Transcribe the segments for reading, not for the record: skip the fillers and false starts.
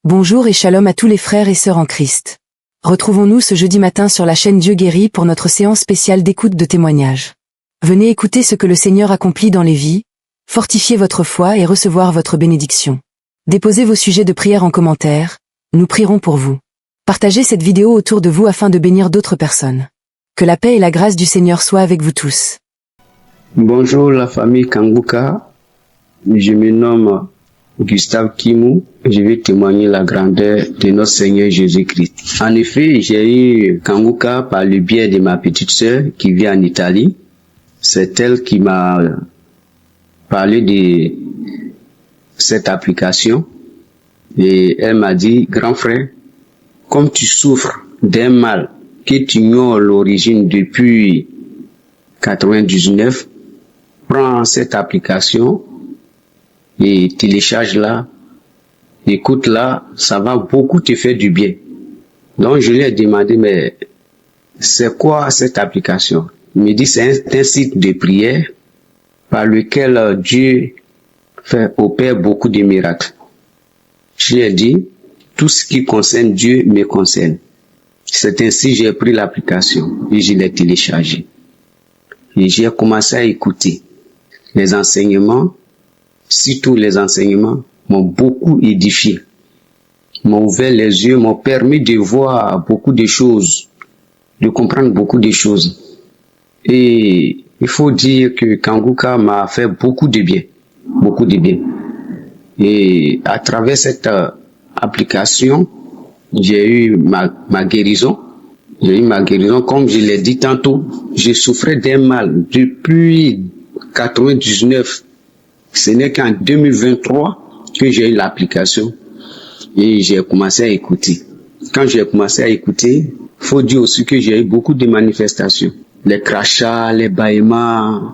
Bonjour et shalom à tous les frères et sœurs en Christ. Retrouvons-nous ce jeudi matin sur la chaîne Dieu guérit pour notre séance spéciale d'écoute de témoignages. Venez écouter ce que le Seigneur accomplit dans les vies, fortifier votre foi et recevoir votre bénédiction. Déposez vos sujets de prière en commentaire, nous prierons pour vous. Partagez cette vidéo autour de vous afin de bénir d'autres personnes. Que la paix et la grâce du Seigneur soient avec vous tous. Bonjour la famille Kanguka, je me nomme Gustave Kimou, je vais témoigner la grandeur de notre Seigneur Jésus-Christ. En effet, j'ai eu Kanguka par le biais de ma petite sœur qui vit en Italie. C'est elle qui m'a parlé de cette application et elle m'a dit, grand frère, comme tu souffres d'un mal que tu ignores l'origine depuis 99, prends cette application et télécharge-la, écoute-la, ça va beaucoup te faire du bien. Donc je lui ai demandé, mais c'est quoi cette application? Il me dit, c'est un site de prière par lequel Dieu opère beaucoup de miracles. Je lui ai dit, tout ce qui concerne Dieu me concerne. C'est ainsi que j'ai pris l'application et je l'ai téléchargée. Et j'ai commencé à écouter les enseignements. Surtout les enseignements m'ont beaucoup édifié, m'ont ouvert les yeux, m'ont permis de voir beaucoup de choses, de comprendre beaucoup de choses. Et il faut dire que Kanguka m'a fait beaucoup de bien, beaucoup de bien. Et à travers cette application, j'ai eu ma guérison. J'ai eu ma guérison, comme je l'ai dit tantôt, je souffrais d'un mal depuis 99. Ce n'est qu'en 2023 que j'ai eu l'application et j'ai commencé à écouter. Quand j'ai commencé à écouter, faut dire aussi que j'ai eu beaucoup de manifestations. Les crachats, les bâillements,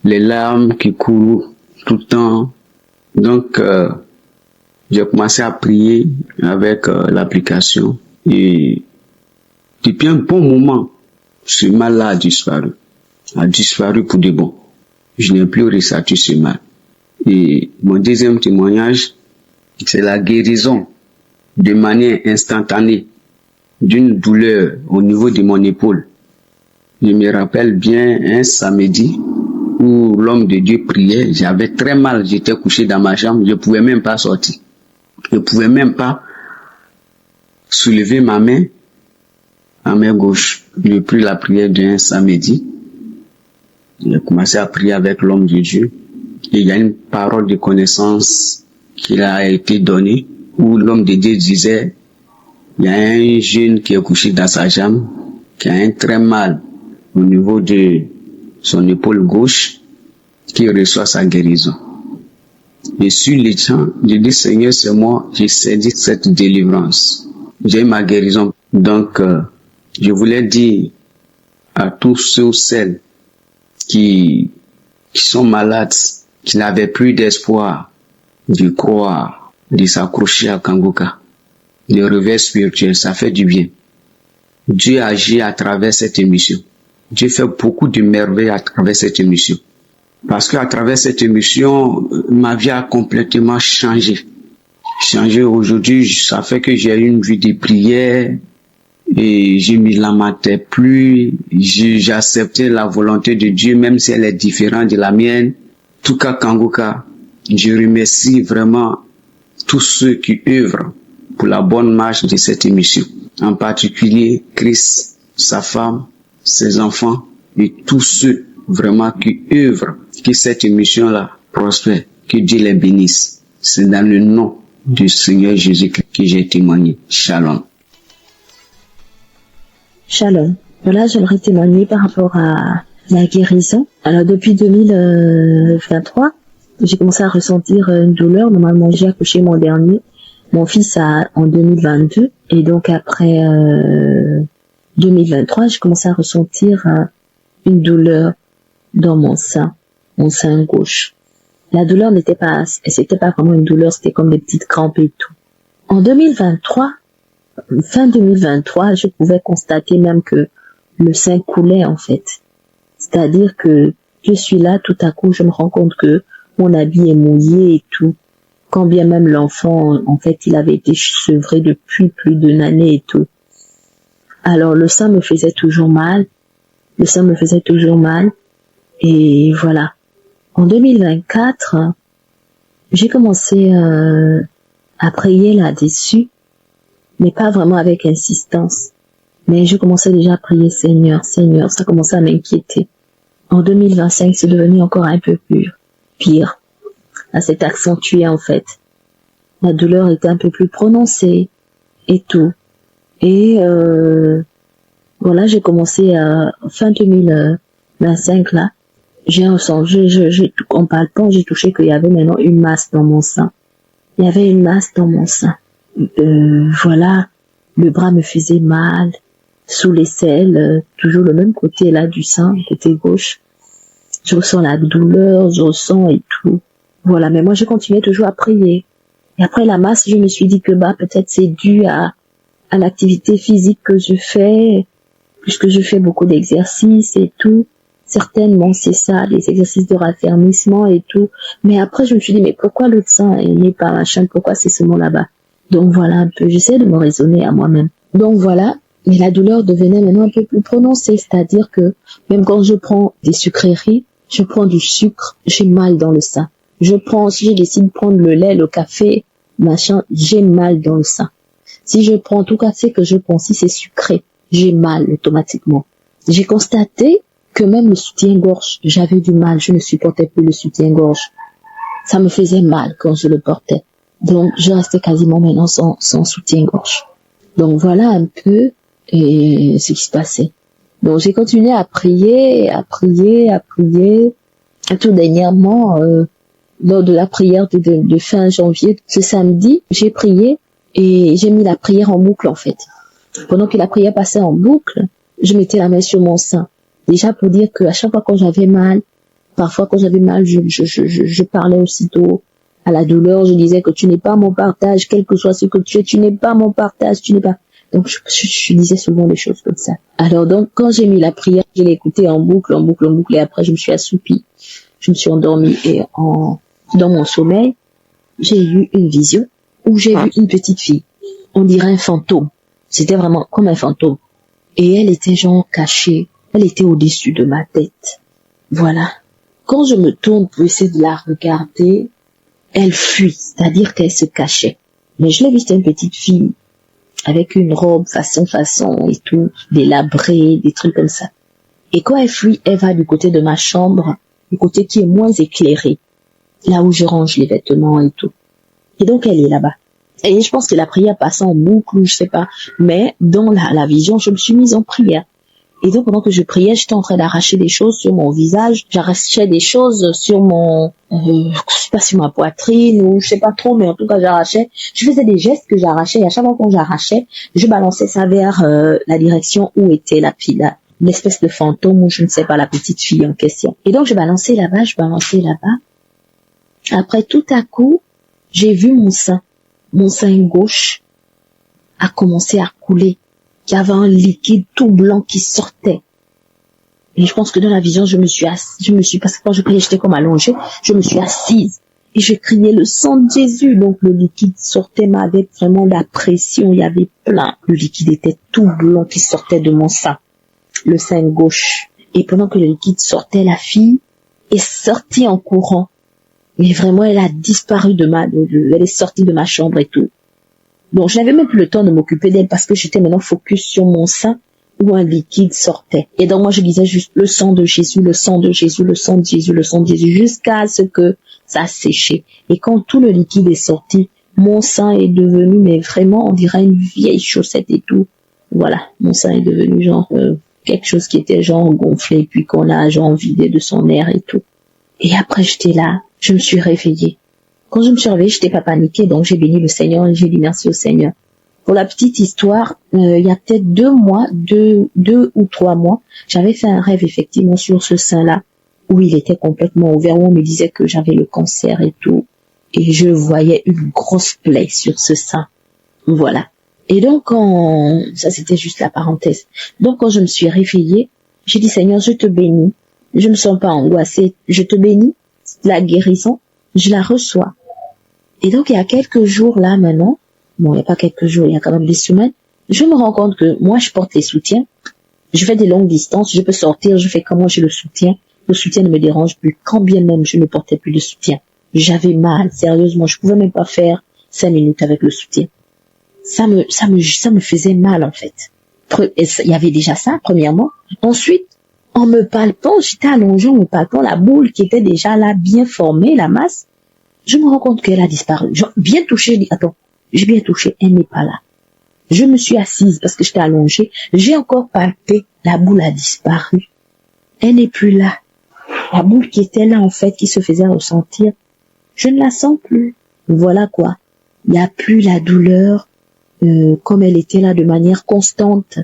les larmes qui courent tout le temps. Donc, j'ai commencé à prier avec l'application et depuis un bon moment, ce mal-là a disparu pour de bon. Je n'ai plus ressenti ce mal. Et mon deuxième témoignage, c'est la guérison de manière instantanée d'une douleur au niveau de mon épaule. Je me rappelle bien un samedi où l'homme de Dieu priait, j'avais très mal, j'étais couché dans ma chambre, je ne pouvais même pas sortir. Je ne pouvais même pas soulever ma main gauche. J'ai pris la prière d'un samedi. J'ai commencé à prier avec l'homme de Dieu. Et il y a une parole de connaissance qui a été donnée où l'homme de Dieu disait, il y a un jeune qui est couché dans sa jambe, qui a un très mal au niveau de son épaule gauche, qui reçoit sa guérison. Et sur les champs, je dis, Seigneur, c'est moi, j'ai saisi cette délivrance. J'ai eu ma guérison. Donc, je voulais dire à tous ceux ou celles qui sont malades, qui n'avaient plus d'espoir de croire, de s'accrocher à Kanguka. Le réveil spirituel, ça fait du bien. Dieu agit à travers cette émission. Dieu fait beaucoup de merveilles à travers cette émission. Parce qu'à travers cette émission, ma vie a complètement changé. Changé aujourd'hui, ça fait que j'ai eu une vie de prière et je me lamentais plus. J'ai accepté la volonté de Dieu, même si elle est différente de la mienne. En tout cas, Kanguka, je remercie vraiment tous ceux qui œuvrent pour la bonne marche de cette émission. En particulier, Christ, sa femme, ses enfants et tous ceux vraiment qui œuvrent que cette émission-là prospère, que Dieu les bénisse. C'est dans le nom du Seigneur Jésus-Christ que j'ai témoigné. Shalom. Shalom. Voilà, j'aimerais témoigner par rapport à la guérison. Alors, depuis 2023, j'ai commencé à ressentir une douleur. Normalement, j'ai accouché mon dernier, mon fils en 2022. Et donc, après 2023, j'ai commencé à ressentir une douleur dans mon sein gauche. La douleur c'était pas vraiment une douleur, c'était comme des petites crampes et tout. En 2023, fin 2023, je pouvais constater même que le sein coulait en fait. C'est-à-dire que je suis là, tout à coup, je me rends compte que mon habit est mouillé et tout. quand bien même l'enfant, en fait, il avait été sevré depuis plus d'une année et tout. Alors le sein me faisait toujours mal, et voilà. En 2024, j'ai commencé à prier là-dessus, mais pas vraiment avec insistance. Mais je commençais déjà à prier Seigneur, ça commençait à m'inquiéter. En 2025, c'est devenu encore un peu pire. Ça s'est accentué en fait. La douleur était un peu plus prononcée et tout. Et voilà, j'ai commencé à fin 2025 là. J'ai ressenti, en palpant, j'ai touché qu'il y avait maintenant une masse dans mon sein. Il y avait une masse dans mon sein. Voilà, le bras me faisait mal, sous l'aisselle, toujours le même côté là du sein, côté gauche. Je ressens la douleur, je ressens et tout. Voilà, mais moi je continuais toujours à prier. Et après la masse, je me suis dit que peut-être c'est dû à l'activité physique que je fais, puisque je fais beaucoup d'exercices et tout. Certainement, c'est ça, les exercices de raffermissement et tout. Mais après, je me suis dit, mais pourquoi l'autre sein n'est pas machin, pourquoi c'est seulement là-bas? Donc voilà un peu, j'essaie de me raisonner à moi-même. Donc voilà, mais la douleur devenait maintenant un peu plus prononcée, c'est-à-dire que même quand je prends des sucreries, je prends du sucre, j'ai mal dans le sein. Si je décide de prendre le lait, le café, machin, j'ai mal dans le sein. Si je prends tout café que je prends, si c'est sucré, j'ai mal automatiquement. J'ai constaté que même le soutien-gorge, j'avais du mal, je ne supportais plus le soutien-gorge. Ça me faisait mal quand je le portais. Donc, je restais quasiment maintenant sans soutien-gorge. Donc, voilà un peu ce qui se passait. Donc, j'ai continué à prier. Et tout dernièrement, lors de la prière de fin janvier, ce samedi, j'ai prié et j'ai mis la prière en boucle, en fait. Pendant que la prière passait en boucle, je mettais la main sur mon sein. Déjà pour dire que à chaque fois quand j'avais mal, parfois quand j'avais mal, je parlais aussitôt à la douleur, je disais que tu n'es pas mon partage, quel que soit ce que tu n'es pas mon partage, tu n'es pas. Donc je disais souvent des choses comme ça. Alors donc quand j'ai mis la prière, je l'ai écoutée en boucle, et après je me suis assoupie, je me suis endormie et dans mon sommeil, j'ai eu une vision où j'ai vu une petite fille. On dirait un fantôme. C'était vraiment comme un fantôme. Et elle était genre cachée. Elle était au-dessus de ma tête. Voilà. Quand je me tourne pour essayer de la regarder, elle fuit, c'est-à-dire qu'elle se cachait. Mais je l'ai vue, c'était une petite fille, avec une robe façon et tout, délabrée, des trucs comme ça. Et quand elle fuit, elle va du côté de ma chambre, du côté qui est moins éclairé, là où je range les vêtements et tout. Et donc elle est là-bas. Et je pense que la prière passait en boucle, je sais pas. Mais dans la vision, je me suis mise en prière. Et donc, pendant que je priais, j'étais en train d'arracher des choses sur mon visage. J'arrachais des choses sur je sais pas, sur ma poitrine ou je sais pas trop, mais en tout cas, j'arrachais. Je faisais des gestes que j'arrachais et à chaque fois qu'on j'arrachais, je balançais ça vers la direction où était la fille, une espèce de fantôme ou je ne sais pas, la petite fille en question. Et donc, je balançais là-bas. Après, tout à coup, j'ai vu mon sein gauche a commencé à couler. Il y avait un liquide tout blanc qui sortait. Et je pense que dans la vision, parce que quand je priais, j'étais comme allongée, je me suis assise. Et je criais le sang de Jésus. Donc le liquide sortait, mais avec vraiment la pression, il y avait plein. Le liquide était tout blanc qui sortait de mon sein. Le sein gauche. Et pendant que le liquide sortait, la fille est sortie en courant. Mais vraiment, elle a disparu elle est sortie de ma chambre et tout. Donc, je n'avais même plus le temps de m'occuper d'elle parce que j'étais maintenant focus sur mon sein où un liquide sortait. Et donc, moi, je disais juste le sang de Jésus, le sang de Jésus, le sang de Jésus, le sang de Jésus, jusqu'à ce que ça a séché. Et quand tout le liquide est sorti, mon sein est devenu, mais vraiment, on dirait une vieille chaussette et tout. Voilà, mon sein est devenu genre quelque chose qui était genre gonflé, puis qu'on a genre vidé de son air et tout. Et après, j'étais là, je me suis réveillée. Quand je me suis réveillée, j'étais pas paniquée, donc j'ai béni le Seigneur et j'ai dit merci au Seigneur. Pour la petite histoire, il y a peut-être 2 ou 3 mois, j'avais fait un rêve effectivement sur ce sein-là, où il était complètement ouvert, où on me disait que j'avais le cancer et tout, et je voyais une grosse plaie sur ce sein. Voilà. Et donc, ça c'était juste la parenthèse. Donc quand je me suis réveillée, j'ai dit Seigneur, je te bénis, je me sens pas angoissée, je te bénis, la guérison, je la reçois. Et donc, il y a quelques jours là maintenant, bon, il n'y a pas quelques jours, il y a quand même des semaines, je me rends compte que moi, je porte les soutiens. Je fais des longues distances, je peux sortir, je fais comment j'ai le soutien. Le soutien ne me dérange plus, quand bien même je ne portais plus de soutien. J'avais mal, sérieusement, je pouvais même pas faire 5 minutes avec le soutien. Ça me faisait mal, en fait. Il y avait déjà ça, premièrement. Ensuite, en me palpant, j'étais allongée, en me palpant la boule qui était déjà là, bien formée, la masse. Je me rends compte qu'elle a disparu. Bien touché, je dis, attends, j'ai bien touché, elle n'est pas là. Je me suis assise parce que j'étais allongée. J'ai encore palpé, la boule a disparu. Elle n'est plus là. La boule qui était là, en fait, qui se faisait ressentir, je ne la sens plus. Voilà quoi. Il n'y a plus la douleur comme elle était là de manière constante.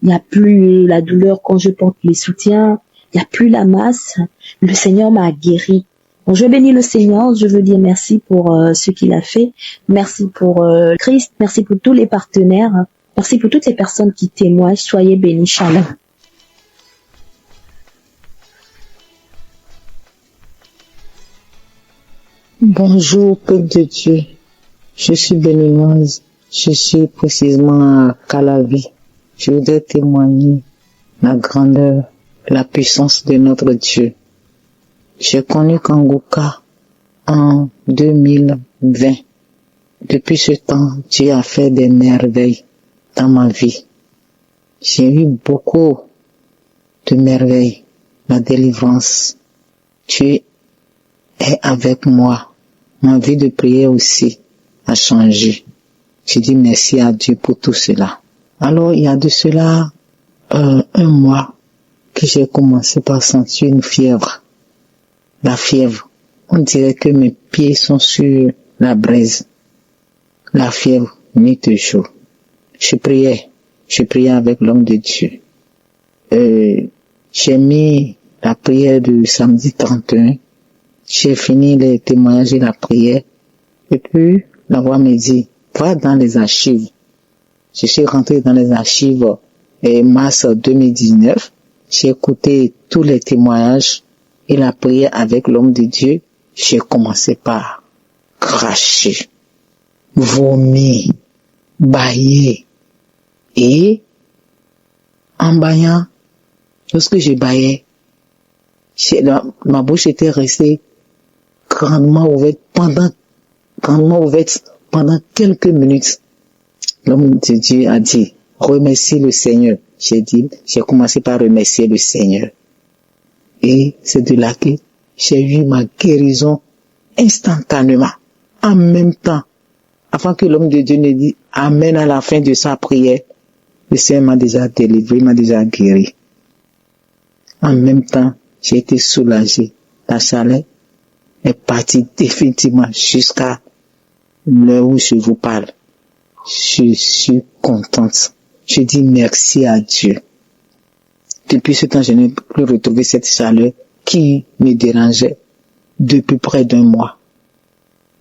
Il n'y a plus la douleur quand je porte les soutiens. Il n'y a plus la masse. Le Seigneur m'a guéri. Bon, je bénis le Seigneur. Je veux dire merci pour ce qu'il a fait. Merci pour Christ. Merci pour tous les partenaires. Merci pour toutes les personnes qui témoignent. Soyez bénis. Shalom. Bonjour, peuple de Dieu. Je suis béninoise. Je suis précisément à Calavi. Je voudrais témoigner la grandeur, la puissance de notre Dieu. J'ai connu Kanguka en 2020. Depuis ce temps, Dieu a fait des merveilles dans ma vie. J'ai eu beaucoup de merveilles, la délivrance. Dieu est avec moi. Ma vie de prière aussi a changé. Je dis merci à Dieu pour tout cela. Alors, il y a de cela un mois que j'ai commencé par sentir une fièvre. La fièvre. On dirait que mes pieds sont sur la braise. La fièvre, nuit et jour. Je priais avec l'homme de Dieu. J'ai mis la prière du samedi 31. J'ai fini les témoignages et la prière. Et puis, la voix me dit, va dans les archives. Je suis rentré dans les archives mars 2019. J'ai écouté tous les témoignages et la prière avec l'homme de Dieu. J'ai commencé par cracher, vomir, bâiller. Et en baillant, lorsque je baillais, ma bouche était restée grandement ouverte pendant quelques minutes. L'homme de Dieu a dit, remercie le Seigneur. J'ai commencé par remercier le Seigneur. Et c'est de là que j'ai eu ma guérison instantanément, en même temps. Avant que l'homme de Dieu ne dise Amen à la fin de sa prière, le Seigneur m'a déjà délivré, m'a déjà guéri. En même temps, j'ai été soulagé. La chaleur est partie définitivement jusqu'à l'heure où je vous parle. Je suis contente. Je dis merci à Dieu. Depuis ce temps, je n'ai plus retrouvé cette chaleur qui me dérangeait depuis près d'un mois.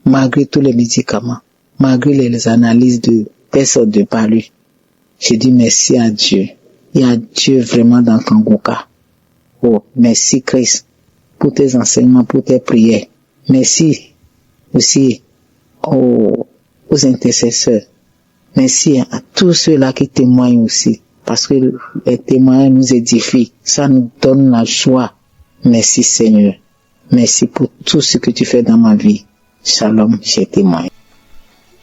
Malgré tous les médicaments, malgré les analyses de tests de palu, je dis merci à Dieu. Il y a Dieu vraiment dans Kanguka. Oh, merci Christ pour tes enseignements, pour tes prières. Merci aussi aux intercesseurs. Merci à tous ceux-là qui témoignent aussi. Parce que les témoignages nous édifient. Ça nous donne la joie. Merci Seigneur. Merci pour tout ce que tu fais dans ma vie. Shalom, j'ai témoigné.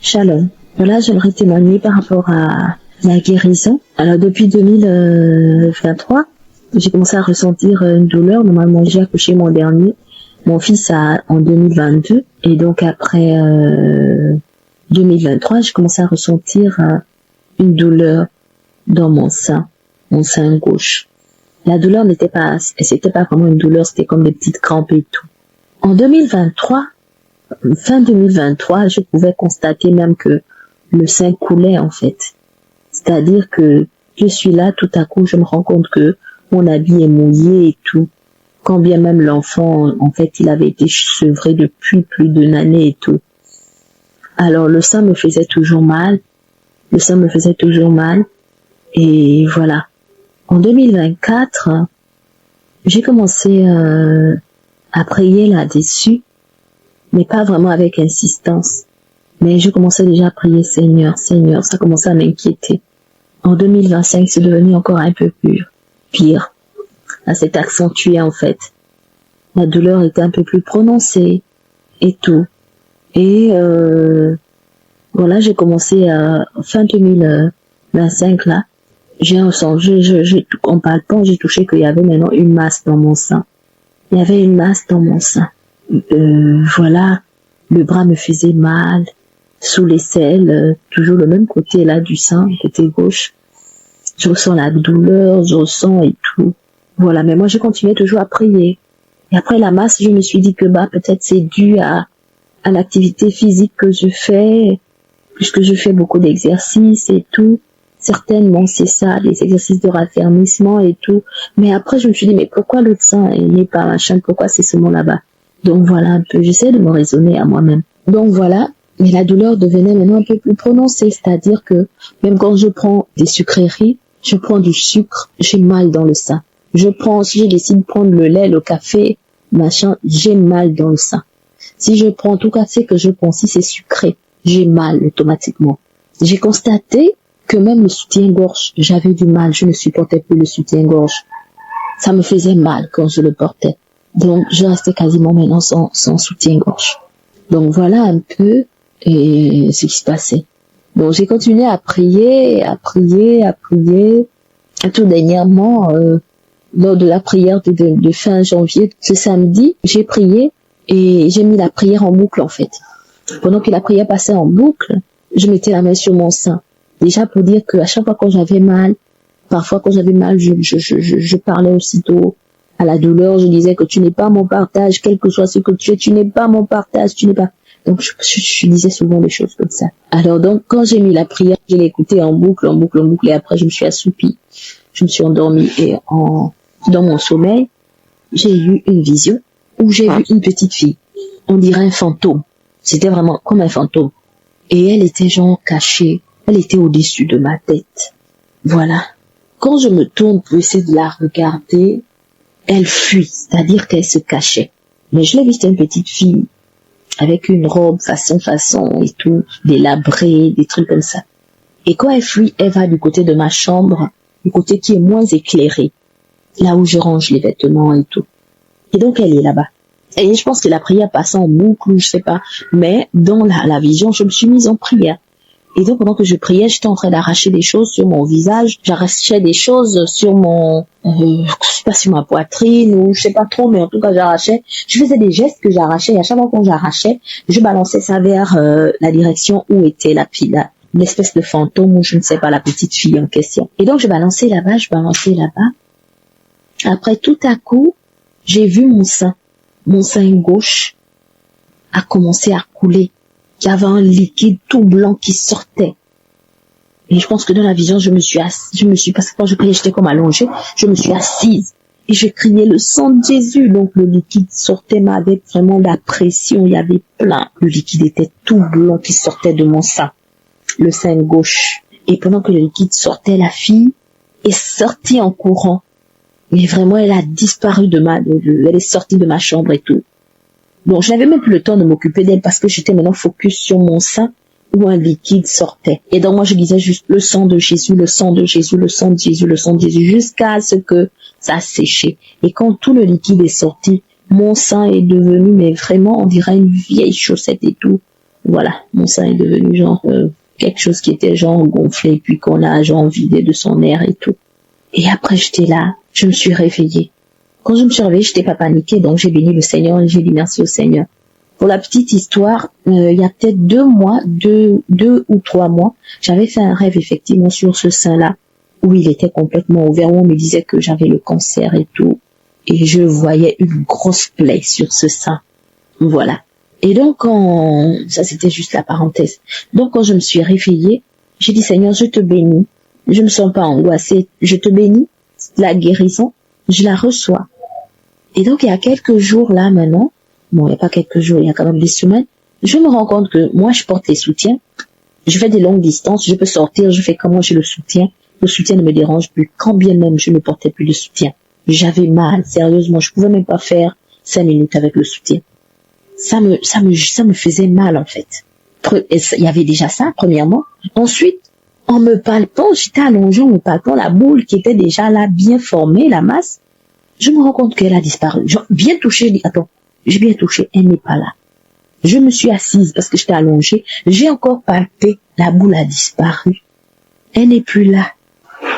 Shalom. Voilà, j'aimerais témoigner par rapport à la guérison. Alors, depuis 2023, j'ai commencé à ressentir une douleur. Normalement, j'ai accouché mon dernier. Mon fils en 2022. Et donc, après 2023, j'ai commencé à ressentir une douleur dans mon sein gauche. La douleur c'était pas vraiment une douleur, c'était comme des petites crampes et tout. En 2023, fin 2023, je pouvais constater même que le sein coulait en fait. C'est-à-dire que je suis là, tout à coup, je me rends compte que mon habit est mouillé et tout. Quand bien même l'enfant, en fait, il avait été sevré depuis plus d'une année et tout. Alors, le sein me faisait toujours mal. Et voilà. En 2024, j'ai commencé à prier là-dessus. mais pas vraiment avec insistance. Mais je commençais déjà à prier, Seigneur, Seigneur, ça commençait à m'inquiéter. En 2025, c'est devenu encore un peu plus pire. Ça s'est accentué en fait. La douleur était un peu plus prononcée et tout. Et voilà, j'ai commencé à fin 2025 là. J'ai ressenti, en palpant, j'ai touché qu'il y avait maintenant une masse dans mon sein. Il y avait une masse dans mon sein. Voilà, le bras me faisait mal, sous l'aisselle, toujours le même côté là du sein, côté gauche. Je ressens la douleur, je ressens et tout. Voilà, mais moi je continuais toujours à prier. Et après la masse, je me suis dit que peut-être c'est dû à l'activité physique que je fais, puisque je fais beaucoup d'exercices et tout. Certainement, c'est ça, des exercices de raffermissement et tout. Mais après, je me suis dit, mais pourquoi le sein n'est pas machin, pourquoi c'est seulement là-bas? Donc voilà un peu, j'essaie de me raisonner à moi-même. Donc voilà, mais la douleur devenait maintenant un peu plus prononcée, c'est-à-dire que même quand je prends des sucreries, je prends du sucre, j'ai mal dans le sein. Si je décide de prendre le lait, le café, machin, j'ai mal dans le sein. Si je prends tout café que je prends, si c'est sucré, j'ai mal automatiquement. J'ai constaté que même le soutien-gorge, j'avais du mal, je ne supportais plus le soutien-gorge. Ça me faisait mal quand je le portais. Donc, je restais quasiment maintenant sans soutien-gorge. Donc, voilà un peu ce qui se passait. Donc, j'ai continué à prier. Tout dernièrement, lors de la prière de fin janvier, ce samedi, j'ai prié et j'ai mis la prière en boucle, en fait. Pendant que la prière passait en boucle, je mettais la main sur mon sein. Déjà pour dire que à chaque fois quand j'avais mal, parfois quand j'avais mal, je parlais aussitôt à la douleur, je disais que tu n'es pas mon partage, quel que soit ce que tu n'es pas mon partage, tu n'es pas. Donc je disais souvent des choses comme ça. Alors donc quand j'ai mis la prière, je l'ai écoutée en boucle, et après je me suis assoupie, je me suis endormie et dans mon sommeil, j'ai eu une vision où j'ai vu une petite fille, on dirait un fantôme. C'était vraiment comme un fantôme. Et elle était genre cachée. Elle était au-dessus de ma tête. Voilà. Quand je me tourne pour essayer de la regarder, elle fuit, c'est-à-dire qu'elle se cachait. Mais je l'ai vue, c'était une petite fille, avec une robe façon et tout, délabrée, des trucs comme ça. Et quand elle fuit, elle va du côté de ma chambre, du côté qui est moins éclairé, là où je range les vêtements et tout. Et donc elle est là-bas. Et je pense que la prière passait en boucle, je sais pas. Mais dans la vision, je me suis mise en prière. Et donc, pendant que je priais, j'étais en train d'arracher des choses sur mon visage. J'arrachais des choses sur je sais pas, sur ma poitrine ou je sais pas trop, mais en tout cas, j'arrachais. Je faisais des gestes que j'arrachais et à chaque fois qu'on j'arrachais, je balançais ça vers la direction où était la fille, l'espèce de fantôme ou je ne sais pas, la petite fille en question. Et donc, je balançais là-bas. Après, tout à coup, j'ai vu mon sein gauche a commencé à couler. Il y avait un liquide tout blanc qui sortait. Et je pense que dans la vision, parce que quand je priais, j'étais comme allongée, je me suis assise. Et je criais le sang de Jésus. Donc le liquide sortait, mais avec vraiment la pression, il y avait plein. Le liquide était tout blanc qui sortait de mon sein. Le sein gauche. Et pendant que le liquide sortait, la fille est sortie en courant. Mais vraiment, elle a disparu elle est sortie de ma chambre et tout. Donc, je n'avais même plus le temps de m'occuper d'elle parce que j'étais maintenant focus sur mon sein où un liquide sortait. Et donc, moi, je disais juste le sang de Jésus, le sang de Jésus, le sang de Jésus, le sang de Jésus, jusqu'à ce que ça a séché. Et quand tout le liquide est sorti, mon sein est devenu, mais vraiment, on dirait une vieille chaussette et tout. Voilà, mon sein est devenu genre quelque chose qui était genre gonflé, puis qu'on a genre vidé de son air et tout. Et après, j'étais là, je me suis réveillée. Quand je me suis réveillée, j'étais pas paniquée, donc j'ai béni le Seigneur et j'ai dit merci au Seigneur. Pour la petite histoire, il y a peut-être 2 ou 3 mois, j'avais fait un rêve effectivement sur ce sein-là, où il était complètement ouvert, où on me disait que j'avais le cancer et tout, et je voyais une grosse plaie sur ce sein. Voilà. Et donc, ça c'était juste la parenthèse. Donc quand je me suis réveillée, j'ai dit Seigneur, je te bénis, je me sens pas angoissée, je te bénis, la guérison, je la reçois. Et donc, il y a quelques jours là maintenant, bon, il n'y a pas quelques jours, il y a quand même des semaines, je me rends compte que moi, je porte les soutiens, je fais des longues distances, je peux sortir, je fais comment j'ai le soutien ne me dérange plus, quand bien même je ne portais plus de soutien. J'avais mal, sérieusement, je pouvais même pas faire 5 minutes avec le soutien. ça me faisait mal, en fait. Il y avait déjà ça, premièrement. Ensuite, en me palpant, j'étais allongée, en me palpant la boule qui était déjà là, bien formée, la masse. Je me rends compte qu'elle a disparu. Genre, bien touché, je dis, attends, j'ai bien touché, elle n'est pas là. Je me suis assise parce que j'étais allongée. J'ai encore palpé, la boule a disparu. Elle n'est plus là.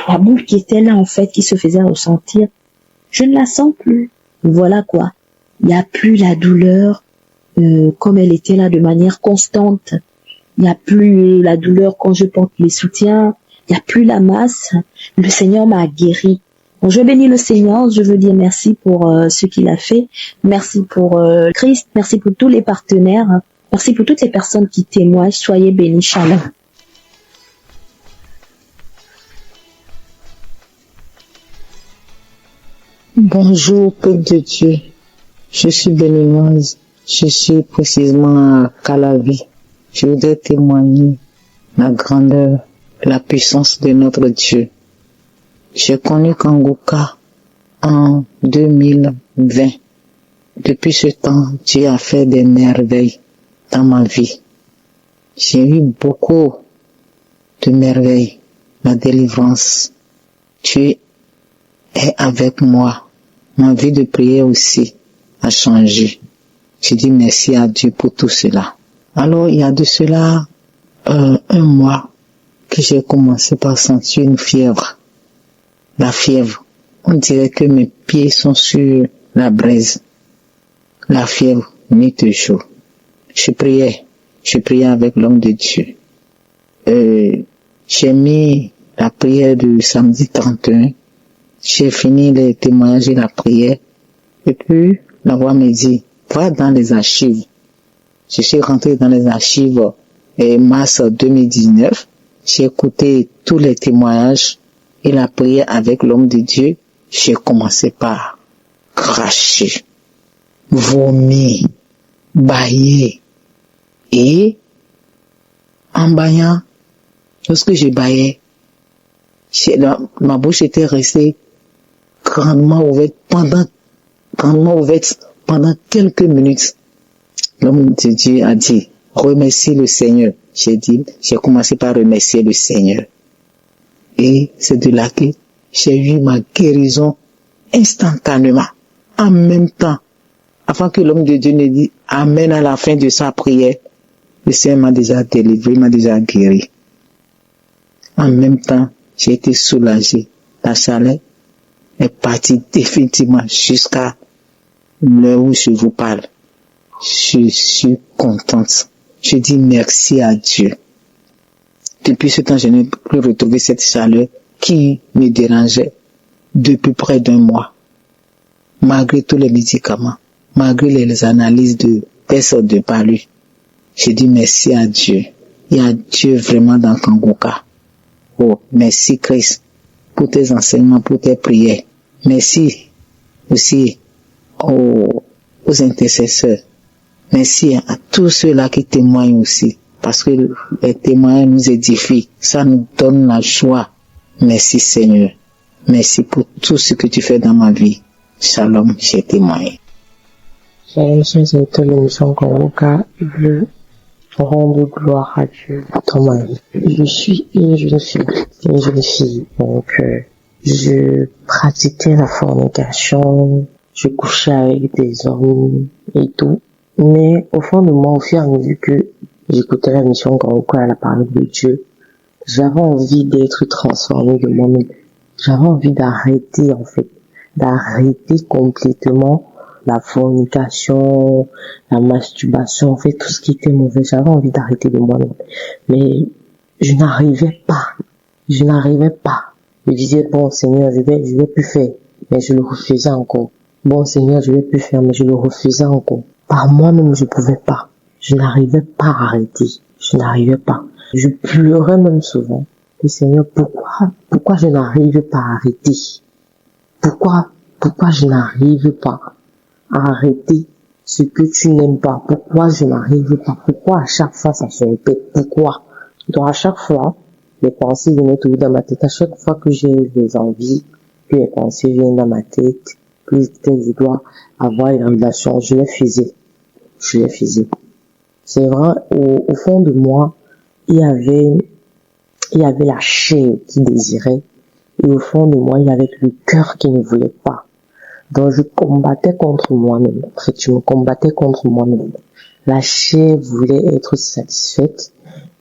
La boule qui était là, en fait, qui se faisait ressentir, je ne la sens plus. Voilà quoi. Il n'y a plus la douleur comme elle était là de manière constante. Il n'y a plus la douleur quand je porte les soutiens. Il n'y a plus la masse. Le Seigneur m'a guéri. Bon, je bénis le Seigneur. Je veux dire merci pour ce qu'il a fait. Merci pour Christ. Merci pour tous les partenaires. Merci pour toutes les personnes qui témoignent. Soyez bénis. Shalom. Bonjour, peuple de Dieu. Je suis béninoise. Je suis précisément à Calavi. Je voudrais témoigner la grandeur et la puissance de notre Dieu. J'ai connu Kanguka en 2020. Depuis ce temps, Dieu a fait des merveilles dans ma vie. J'ai eu beaucoup de merveilles, la délivrance. Dieu est avec moi. Ma vie de prière aussi a changé. Je dis merci à Dieu pour tout cela. Alors, il y a de cela un mois que j'ai commencé par sentir une fièvre. La fièvre. On dirait que mes pieds sont sur la braise. La fièvre, nuit et jour. Je priais avec l'homme de Dieu. J'ai mis la prière du samedi 31. J'ai fini les témoignages et la prière. Et puis, la voix me dit, va dans les archives. Je suis rentré dans les archives mars 2019. J'ai écouté tous les témoignages et la prière avec l'homme de Dieu. J'ai commencé par cracher, vomir, bâiller. Et en baillant, lorsque je baillais, ma bouche était restée grandement ouverte pendant quelques minutes. L'homme de Dieu a dit, remercie le Seigneur. J'ai commencé par remercier le Seigneur. Et c'est de là que j'ai eu ma guérison instantanément, en même temps. Avant que l'homme de Dieu ne dise Amen à la fin de sa prière, le Seigneur m'a déjà délivré, m'a déjà guéri. En même temps, j'ai été soulagé. La chaleur est partie définitivement jusqu'à l'heure où je vous parle. Je suis contente. Je dis merci à Dieu. Depuis ce temps, je n'ai plus retrouvé cette chaleur qui me dérangeait depuis près d'un mois. Malgré tous les médicaments, malgré les analyses de tests de palu, je dis merci à Dieu. Il y a Dieu vraiment dans Kanguka. Oh, merci Christ pour tes enseignements, pour tes prières. Merci aussi aux intercesseurs. Merci à tous ceux-là qui témoignent aussi. Parce que les témoignages nous édifient. Ça nous donne la joie. Merci Seigneur. Merci pour tout ce que tu fais dans ma vie. Shalom, j'ai témoigné. Shalom, chers auditeurs de l'émission Kanguka. Je rends gloire à Dieu dans ma vie. Je suis une jeune fille. Donc, je pratiquais la fornication. Je couchais avec des hommes et tout. Mais au fond de moi, au fur et à mesure que j'écoutais la mission Kanguka, la parole de Dieu, j'avais envie d'être transformé de moi-même. J'avais envie d'arrêter, en fait, d'arrêter complètement la fornication, la masturbation, en fait, tout ce qui était mauvais. J'avais envie d'arrêter de moi-même. Mais je n'arrivais pas. Je disais, bon Seigneur, je vais plus faire. Mais je le refusais encore. Bon Seigneur, je vais plus faire, mais je le refusais encore. Par moi-même, je pouvais pas. Je n'arrivais pas à arrêter. Je n'arrivais pas. Je pleurais même souvent. Et Seigneur, pourquoi je n'arrive pas à arrêter? Pourquoi je n'arrive pas à arrêter ce que tu n'aimes pas? Pourquoi je n'arrive pas? Pourquoi à chaque fois ça se répète? Pourquoi? Donc à chaque fois, les pensées venaient toujours dans ma tête. À chaque fois que j'ai des envies, que les pensées viennent dans ma tête, que je dois avoir une relation, je les faisais. je les faisais. C'est vrai, au fond de moi, il y avait la chair qui désirait, et au fond de moi, il y avait le cœur qui ne voulait pas. Donc je combattais contre moi-même. En fait, je me combattais contre moi-même. La chair voulait être satisfaite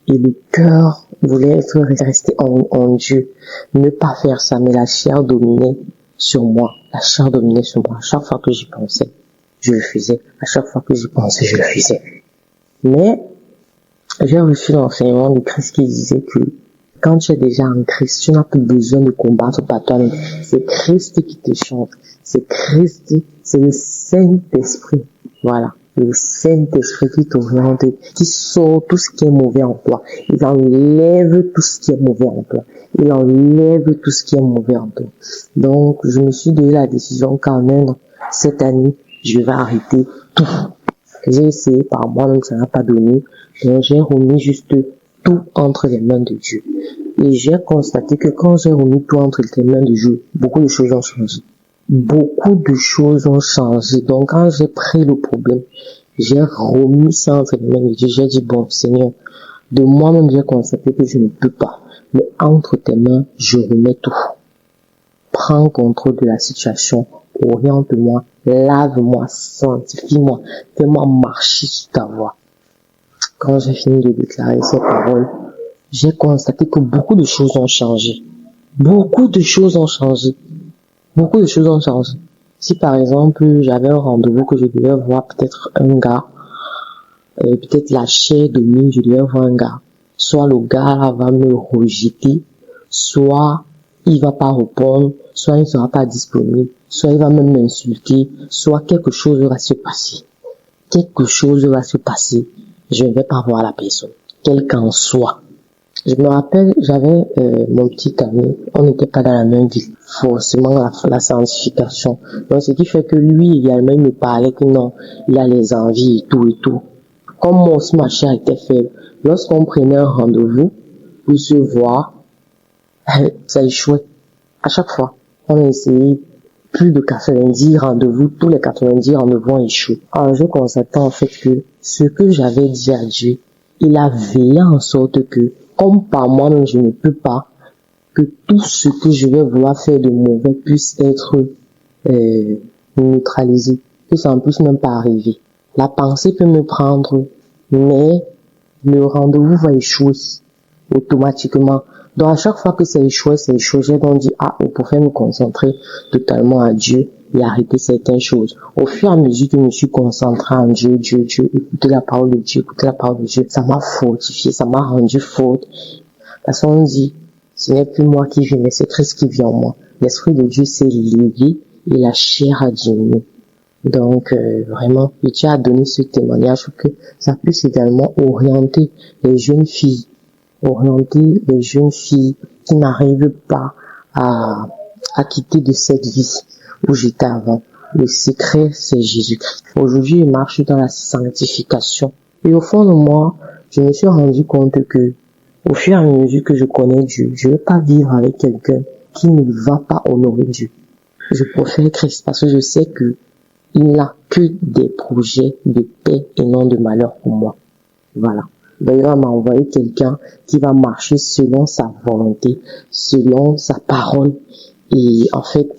et le cœur voulait rester en Dieu. Ne pas faire ça, mais la chair dominait sur moi. La chair dominait sur moi. À chaque fois que j'y pensais, je le faisais. À chaque fois que j'y pensais, je le faisais. Mais j'ai reçu l'enseignement de Christ qui disait que quand tu es déjà en Christ, tu n'as plus besoin de combattre par toi-même. C'est Christ qui te change. C'est Christ, c'est le Saint-Esprit. Voilà. Le Saint-Esprit qui t'oriente, qui sort tout ce qui est mauvais en toi. Il enlève tout ce qui est mauvais en toi. Il enlève tout ce qui est mauvais en toi. Donc, je me suis donné la décision quand même, cette année, je vais arrêter tout. J'ai essayé par moi-même, ça n'a pas donné. Donc, j'ai remis juste tout entre les mains de Dieu. Et j'ai constaté que quand j'ai remis tout entre les mains de Dieu, beaucoup de choses ont changé. Beaucoup de choses ont changé. Donc, quand j'ai pris le problème, j'ai remis ça entre les mains de Dieu. J'ai dit, bon, Seigneur, de moi-même, j'ai constaté que je ne peux pas. Mais entre tes mains, je remets tout. Prends contrôle de la situation. Oriente-moi, lave-moi, sanctifie-moi, fais-moi marcher sur ta voie. Quand j'ai fini de déclarer ces paroles, j'ai constaté que beaucoup de choses ont changé. Beaucoup de choses ont changé. Beaucoup de choses ont changé. Si par exemple, j'avais un rendez-vous que je devais voir peut-être un gars, peut-être la chair de mine, je devais voir un gars. Soit le gars là va me rejeter, soit il va pas répondre, soit il ne sera pas disponible, soit il va même m'insulter, soit quelque chose va se passer. Quelque chose va se passer. Je ne vais pas voir la personne, quel qu'en soit. Je me rappelle, j'avais mon petit ami, on n'était pas dans la même ville, forcément la sanctification. Donc ce qui fait que lui également, il me parlait que non, il a les envies et tout et tout. Comme mon machin était faible, lorsqu'on prenait un rendez-vous pour se voir, ça échouait. À chaque fois, on a essayé plus de 90 rendez-vous, tous les 90 rendez-vous ont échoué. Alors je constatais en fait que ce que j'avais dit à Dieu, il a veillé en sorte que, comme par moi-même je ne peux pas, que tout ce que je vais vouloir faire de mauvais puisse être neutralisé, que ça ne puisse même pas arriver. La pensée peut me prendre, mais le rendez-vous va échouer automatiquement. Donc à chaque fois que ça échoue, j'ai donc dit, pour faire me concentrer totalement à Dieu et arrêter certaines choses. Au fur et à mesure que je me suis concentré en Dieu, écouter la parole de Dieu, ça m'a fortifié, ça m'a rendu forte. Parce qu'on dit, ce n'est plus moi qui vis, mais c'est Christ qui vit en moi. L'Esprit de Dieu s'est levé et la chair a diminué. Donc vraiment, Dieu a donné ce témoignage pour que ça puisse également orienter les jeunes filles qui n'arrivent pas à quitter de cette vie où j'étais avant. Le secret, c'est Jésus-Christ. Aujourd'hui, je marche dans la sanctification. Et au fond de moi, je me suis rendu compte que, au fur et à mesure que je connais Dieu, je ne vais pas vivre avec quelqu'un qui ne va pas honorer Dieu. Je préfère Christ parce que je sais que il n'a que des projets de paix et non de malheur pour moi. Voilà. Donc, il va m'envoyer quelqu'un qui va marcher selon sa volonté, selon sa parole. Et en fait,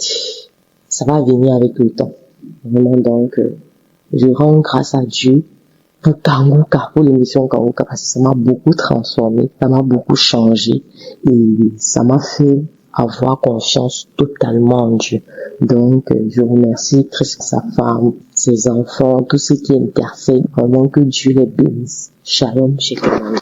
ça va venir avec le temps. Vraiment, donc, je rends grâce à Dieu pour Kanguka, pour l'émission Kanguka, parce que ça m'a beaucoup transformé, ça m'a beaucoup changé et ça m'a fait avoir confiance totalement en Dieu. Donc, je remercie Christ, sa femme, ses enfants, tous ceux qui intercèdent, vraiment que Dieu les bénisse. Shalom, shalom.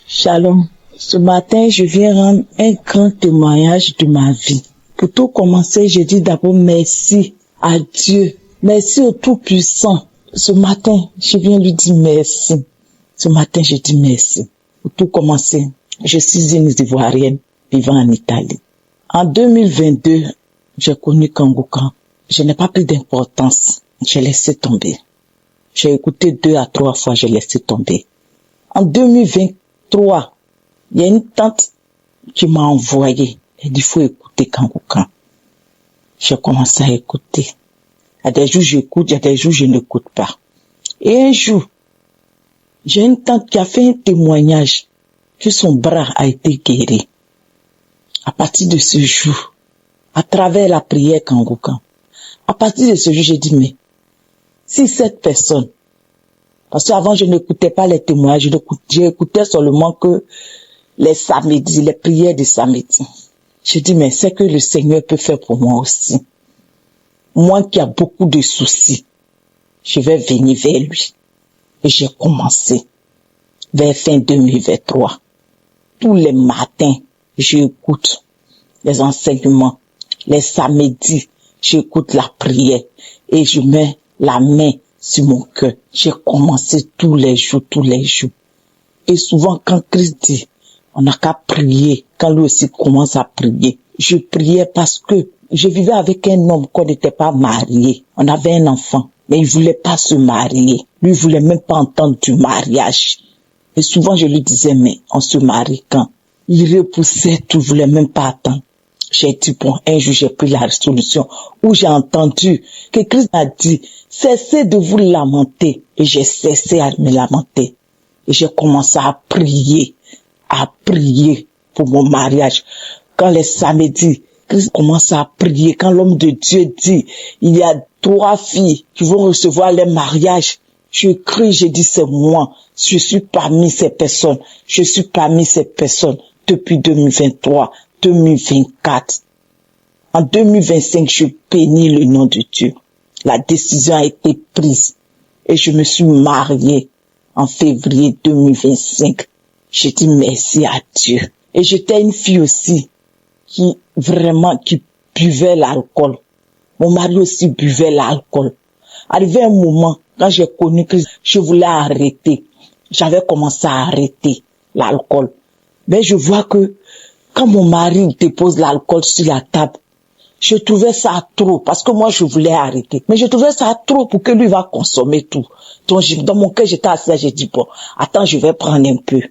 Shalom. Ce matin, je viens rendre un grand témoignage de ma vie. Pour tout commencer, je dis d'abord merci à Dieu. Merci au Tout-Puissant. Ce matin, je viens lui dire merci. Ce matin, je dis merci. Pour tout commencer, je suis une Ivoirienne vivant en Italie. En 2022, j'ai connu Kanguka. Je n'ai pas pris d'importance. J'ai laissé tomber. J'ai écouté 2 à 3 fois, j'ai laissé tomber. En 2023, il y a une tante qui m'a envoyé. Elle dit, il faut écouter Kanguka. J'ai commencé à écouter. Il y a des jours j'écoute, il y a des jours je n'écoute pas. Et un jour, j'ai une tante qui a fait un témoignage que son bras a été guéri. À partir de ce jour, à travers la prière Kanguka, à partir de ce jour, j'ai dit, mais si cette personne, parce qu'avant je n'écoutais pas les témoignages, j'écoutais seulement que les samedis, les prières de samedi. Je dis, mais c'est que le Seigneur peut faire pour moi aussi. Moi qui a beaucoup de soucis, je vais venir vers lui. Et j'ai commencé vers fin 2023. Tous les matins, j'écoute les enseignements. Les samedis, j'écoute la prière et je mets la main sur mon cœur. J'ai commencé tous les jours. Et souvent, quand Christ dit, on n'a qu'à prier, quand lui aussi commence à prier, je priais parce que je vivais avec un homme qu'on n'était pas marié. On avait un enfant, mais il voulait pas se marier. Lui, il voulait même pas entendre du mariage. Et souvent, je lui disais, mais on se marie quand? Il repoussait tout, il voulait même pas attendre. J'ai dit, bon, un jour, j'ai pris la résolution où j'ai entendu que Christ m'a dit, cessez de vous lamenter. Et j'ai cessé à me lamenter. Et j'ai commencé à prier pour mon mariage. Quand les samedis, Christ commence à prier. Quand l'homme de Dieu dit, il y a 3 filles qui vont recevoir les mariages. Je crie, je dis, c'est moi. Je suis parmi ces personnes. Je suis parmi ces personnes depuis 2023, 2024. En 2025, je bénis le nom de Dieu. La décision a été prise et je me suis mariée en février 2025. J'ai dit merci à Dieu. Et j'étais une fille aussi qui buvait l'alcool. Mon mari aussi buvait l'alcool. Arrivé un moment, quand j'ai connu que je voulais arrêter, j'avais commencé à arrêter l'alcool. Mais je vois que quand mon mari dépose l'alcool sur la table, je trouvais ça trop, parce que moi je voulais arrêter. Mais je trouvais ça trop pour que lui va consommer tout. Donc dans mon cœur j'étais assise, j'ai dit bon, attends, je vais prendre un peu.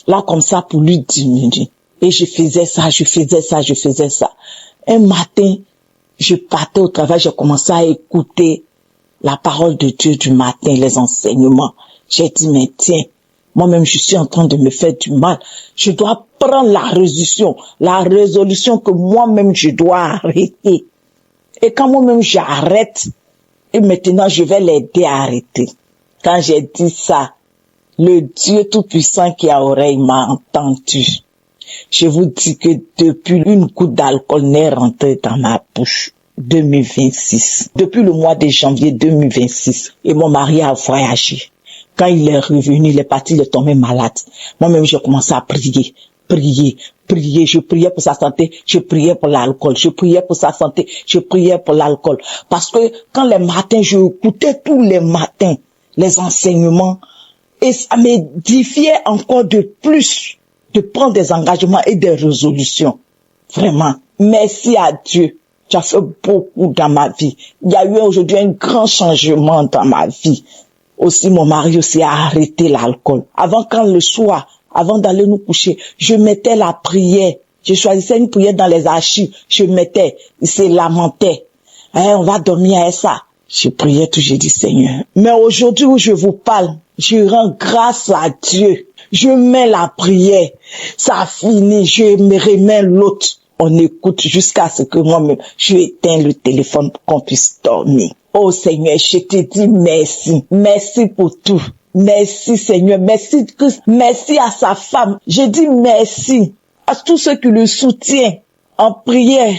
Là comme ça pour lui diminuer. Et je faisais ça. Un matin, je partais au travail, j'ai commencé à écouter la parole de Dieu du matin, les enseignements. J'ai dit mais tiens, moi-même je suis en train de me faire du mal. Je dois prendre la résolution que moi-même je dois arrêter. Et quand moi-même j'arrête, et maintenant je vais l'aider à arrêter. Quand j'ai dit ça, le Dieu Tout-Puissant qui a oreille m'a entendu. Je vous dis que depuis une goutte d'alcool n'est rentrée dans ma bouche. 2026. Depuis le mois de janvier 2026. Et mon mari a voyagé. Quand il est revenu, il est parti, il est tombé malade. Moi-même, j'ai commencé à prier. Je priais pour sa santé, je priais pour l'alcool. Je priais pour sa santé, je priais pour l'alcool. Parce que quand les matins, je écoutais tous les matins les enseignements et ça m'édifiait encore de plus de prendre des engagements et des résolutions. Vraiment. Merci à Dieu. Tu as fait beaucoup dans ma vie. Il y a eu aujourd'hui un grand changement dans ma vie. Aussi, mon mari aussi a arrêté l'alcool. Avant, quand le soir, avant d'aller nous coucher, je mettais la prière. Je choisissais une prière dans les archives. Je mettais, il se lamentait. On va dormir à ça. Je priais tout, j'ai dit Seigneur. Mais aujourd'hui où je vous parle, je rends grâce à Dieu. Je mets la prière. Ça a fini. Je me remets l'autre. On écoute jusqu'à ce que moi-même, je éteins le téléphone pour qu'on puisse dormir. Oh Seigneur, je te dis merci. Merci pour tout. Merci Seigneur. Merci Christ. Merci à sa femme. Je dis merci à tous ceux qui le soutiennent en prière.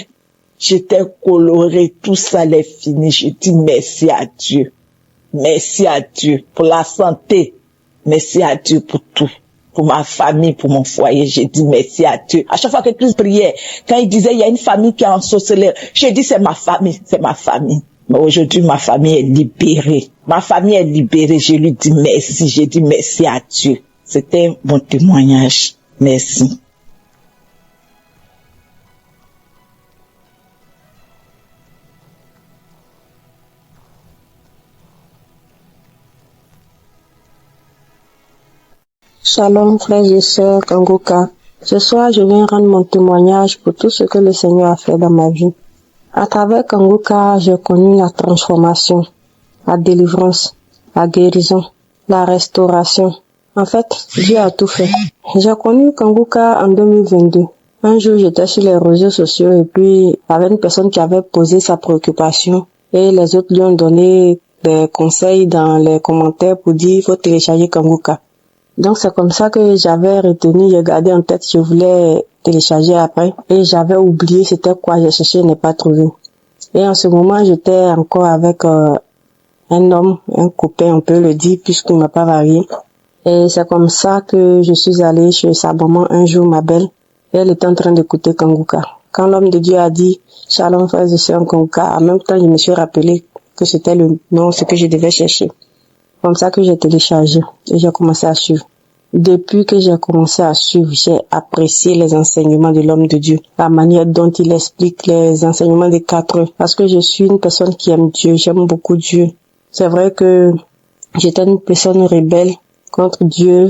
J'étais coloré. Tout ça est fini. Je dis merci à Dieu. Merci à Dieu pour la santé. Merci à Dieu pour tout. Pour ma famille, pour mon foyer, j'ai dit merci à Dieu. À chaque fois que Christ priait, quand il disait il y a une famille qui est en sorcellerie, j'ai dit c'est ma famille. Mais aujourd'hui, ma famille est libérée. Je lui dis merci. J'ai dit merci à Dieu. C'était mon témoignage. Merci. Shalom, frères et sœurs Kanguka. Ce soir, je viens rendre mon témoignage pour tout ce que le Seigneur a fait dans ma vie. À travers Kanguka, j'ai connu la transformation, la délivrance, la guérison, la restauration. En fait, Dieu a tout fait. J'ai connu Kanguka en 2022. Un jour, j'étais sur les réseaux sociaux et puis il y avait une personne qui avait posé sa préoccupation et les autres lui ont donné des conseils dans les commentaires pour dire il faut télécharger Kanguka. Donc c'est comme ça que j'avais retenu, j'ai gardé en tête, je voulais télécharger après et j'avais oublié c'était quoi, j'ai cherché, je n'ai pas trouvé. Et en ce moment, j'étais encore avec un homme, un copain, on peut le dire, puisqu'il ne m'a pas marié. Et c'est comme ça que je suis allée chez sa maman un jour, ma belle, et elle était en train d'écouter Kanguka. Quand l'homme de Dieu a dit « Shalom frères et sœurs Kanguka », en même temps, je me suis rappelé que c'était le nom, ce que je devais chercher. Comme ça que j'ai téléchargé et j'ai commencé à suivre. Depuis que j'ai commencé à suivre, j'ai apprécié les enseignements de l'homme de Dieu, la manière dont il explique les enseignements des 4 heures. Parce que je suis une personne qui aime Dieu, j'aime beaucoup Dieu. C'est vrai que j'étais une personne rebelle contre Dieu.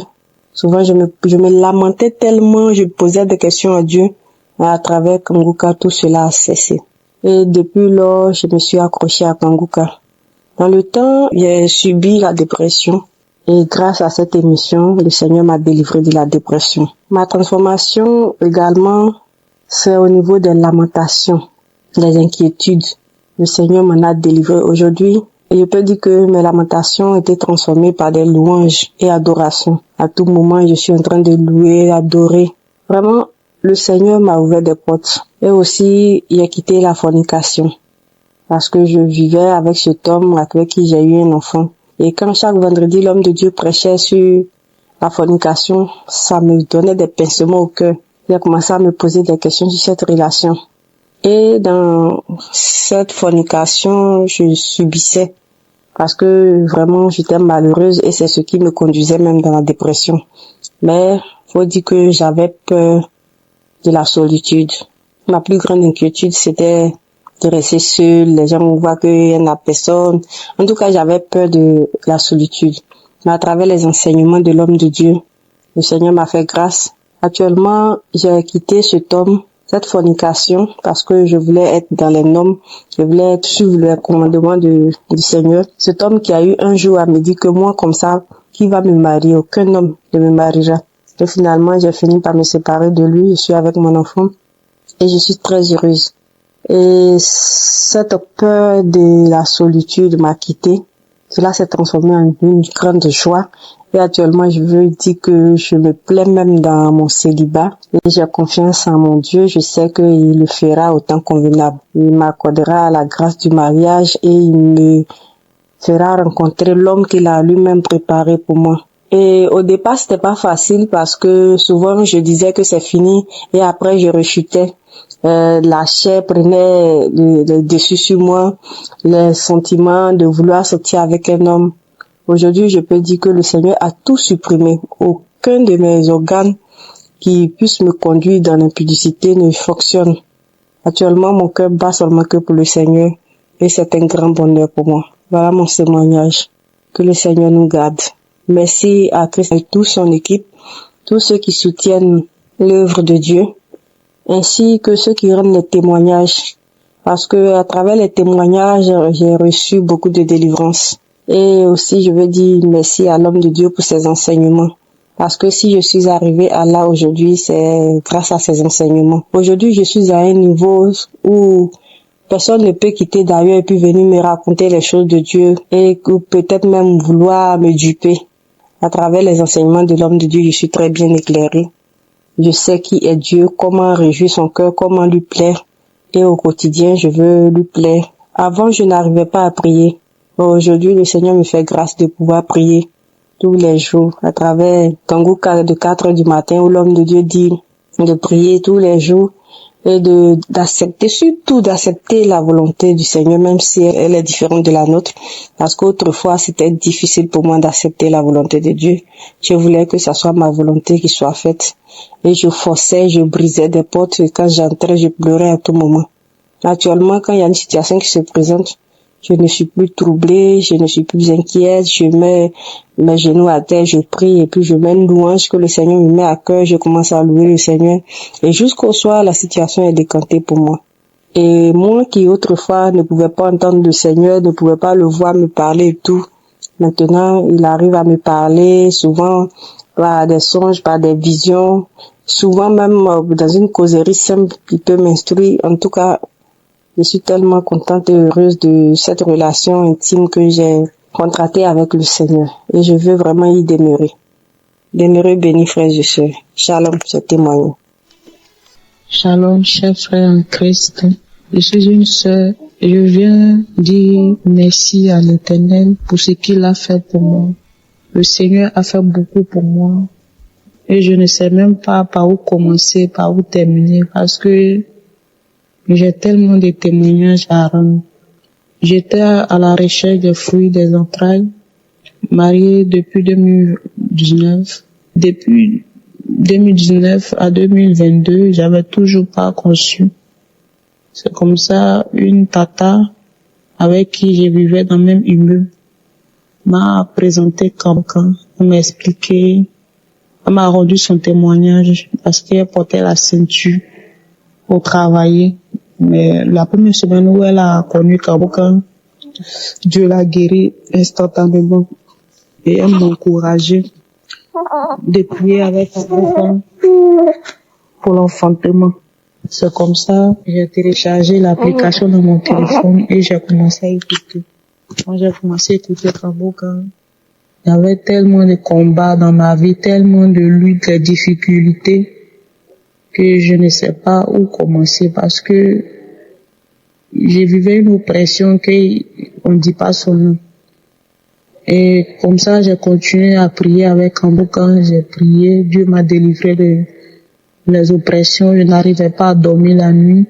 Souvent, je me lamentais tellement, je posais des questions à Dieu. Et à travers Kanguka, tout cela a cessé. Et depuis lors, je me suis accrochée à Kanguka. Dans le temps, j'ai subi la dépression. Et grâce à cette émission, le Seigneur m'a délivré de la dépression. Ma transformation également, c'est au niveau des lamentations, des inquiétudes. Le Seigneur m'en a délivré aujourd'hui. Et je peux dire que mes lamentations étaient transformées par des louanges et adorations. À tout moment, je suis en train de louer, adorer. Vraiment, le Seigneur m'a ouvert des portes. Et aussi, il a quitté la fornication. Parce que je vivais avec cet homme avec qui j'ai eu un enfant. Et quand chaque vendredi, l'homme de Dieu prêchait sur la fornication, ça me donnait des pincements au cœur. J'ai commencé à me poser des questions sur cette relation. Et dans cette fornication, je subissais parce que vraiment j'étais malheureuse et c'est ce qui me conduisait même dans la dépression. Mais faut dire que j'avais peur de la solitude. Ma plus grande inquiétude, c'était de rester seule, les gens me voient qu'il n'y a personne. En tout cas, j'avais peur de la solitude. Mais à travers les enseignements de l'homme de Dieu, le Seigneur m'a fait grâce. Actuellement, j'ai quitté cet homme, cette fornication, parce que je voulais être dans les normes, je voulais suivre le commandement du Seigneur. Cet homme qui a eu un jour à me dire que moi, comme ça, qui va me marier? Aucun homme ne me mariera. Et finalement, j'ai fini par me séparer de lui, je suis avec mon enfant et je suis très heureuse. Et cette peur de la solitude m'a quitté. Cela s'est transformé en une grande joie. Et actuellement, je veux dire que je me plais même dans mon célibat. Et j'ai confiance en mon Dieu. Je sais qu'il le fera au temps convenable. Il m'accordera la grâce du mariage et il me fera rencontrer l'homme qu'il a lui-même préparé pour moi. Et au départ, c'était pas facile parce que souvent, je disais que c'est fini et après, je rechutais. La chair prenait le dessus sur moi, les sentiments de vouloir sortir avec un homme. Aujourd'hui, je peux dire que le Seigneur a tout supprimé. Aucun de mes organes qui puissent me conduire dans l'impudicité ne fonctionne. Actuellement, mon cœur bat seulement que pour le Seigneur et c'est un grand bonheur pour moi. Voilà mon témoignage. Que le Seigneur nous garde. Merci à Christ et toute son équipe, tous ceux qui soutiennent l'œuvre de Dieu, ainsi que ceux qui rendent les témoignages. Parce que à travers les témoignages, j'ai reçu beaucoup de délivrance. Et aussi, je veux dire merci à l'homme de Dieu pour ses enseignements. Parce que si je suis arrivée à là aujourd'hui, c'est grâce à ses enseignements. Aujourd'hui, je suis à un niveau où personne ne peut quitter d'ailleurs et puis venir me raconter les choses de Dieu et peut-être même vouloir me duper. À travers les enseignements de l'homme de Dieu, je suis très bien éclairée. Je sais qui est Dieu, comment réjouir son cœur, comment lui plaire. Et au quotidien, je veux lui plaire. Avant, je n'arrivais pas à prier. Aujourd'hui, le Seigneur me fait grâce de pouvoir prier tous les jours à travers Kanguka de 4 heures du matin où l'homme de Dieu dit de prier tous les jours et d'accepter, surtout d'accepter la volonté du Seigneur, même si elle est différente de la nôtre. Parce qu'autrefois, c'était difficile pour moi d'accepter la volonté de Dieu. Je voulais que ça soit ma volonté qui soit faite. Et je forçais, je brisais des portes et quand j'entrais, je pleurais à tout moment. Actuellement, quand il y a une situation qui se présente, je ne suis plus troublée, je ne suis plus inquiète, je mets mes genoux à terre, je prie et puis je mets une louange que le Seigneur me met à cœur, je commence à louer le Seigneur et jusqu'au soir, la situation est décantée pour moi. Et moi qui autrefois ne pouvais pas entendre le Seigneur, ne pouvais pas le voir me parler et tout, maintenant il arrive à me parler, souvent par des songes, par des visions, souvent même dans une causerie simple, il peut m'instruire. En tout cas, je suis tellement contente et heureuse de cette relation intime que j'ai contractée avec le Seigneur. Et je veux vraiment y demeurer. Demeurer béni, frères et sœurs. Shalom, je témoigne. Shalom, chers frères en Christ. Je suis une sœur et je viens dire merci à l'Éternel pour ce qu'il a fait pour moi. Le Seigneur a fait beaucoup pour moi et je ne sais même pas par où commencer, par où terminer parce que j'ai tellement de témoignages à rendre. J'étais à la recherche des fruits des entrailles, mariée depuis 2019. Depuis 2019 à 2022, j'avais toujours pas conçu. C'est comme ça, une tata avec qui je vivais dans le même immeuble m'a présenté quelqu'un, elle m'a expliqué, elle m'a rendu son témoignage parce qu'elle portait la ceinture pour travailler. Mais la première semaine où elle a connu quelqu'un, Dieu l'a guéri instantanément et elle m'a encouragé de prier avec quelqu'un pour l'enfantement. C'est comme ça que j'ai téléchargé l'application dans mon téléphone et j'ai commencé à écouter. Quand j'ai commencé à écouter Kaboka, il y avait tellement de combats dans ma vie, tellement de luttes, de difficultés, que je ne sais pas où commencer parce que j'ai vécu une oppression qu'on ne dit pas son nom. Et comme ça, j'ai continué à prier avec Kamboka, j'ai prié, Dieu m'a délivré de les oppressions, je n'arrivais pas à dormir la nuit.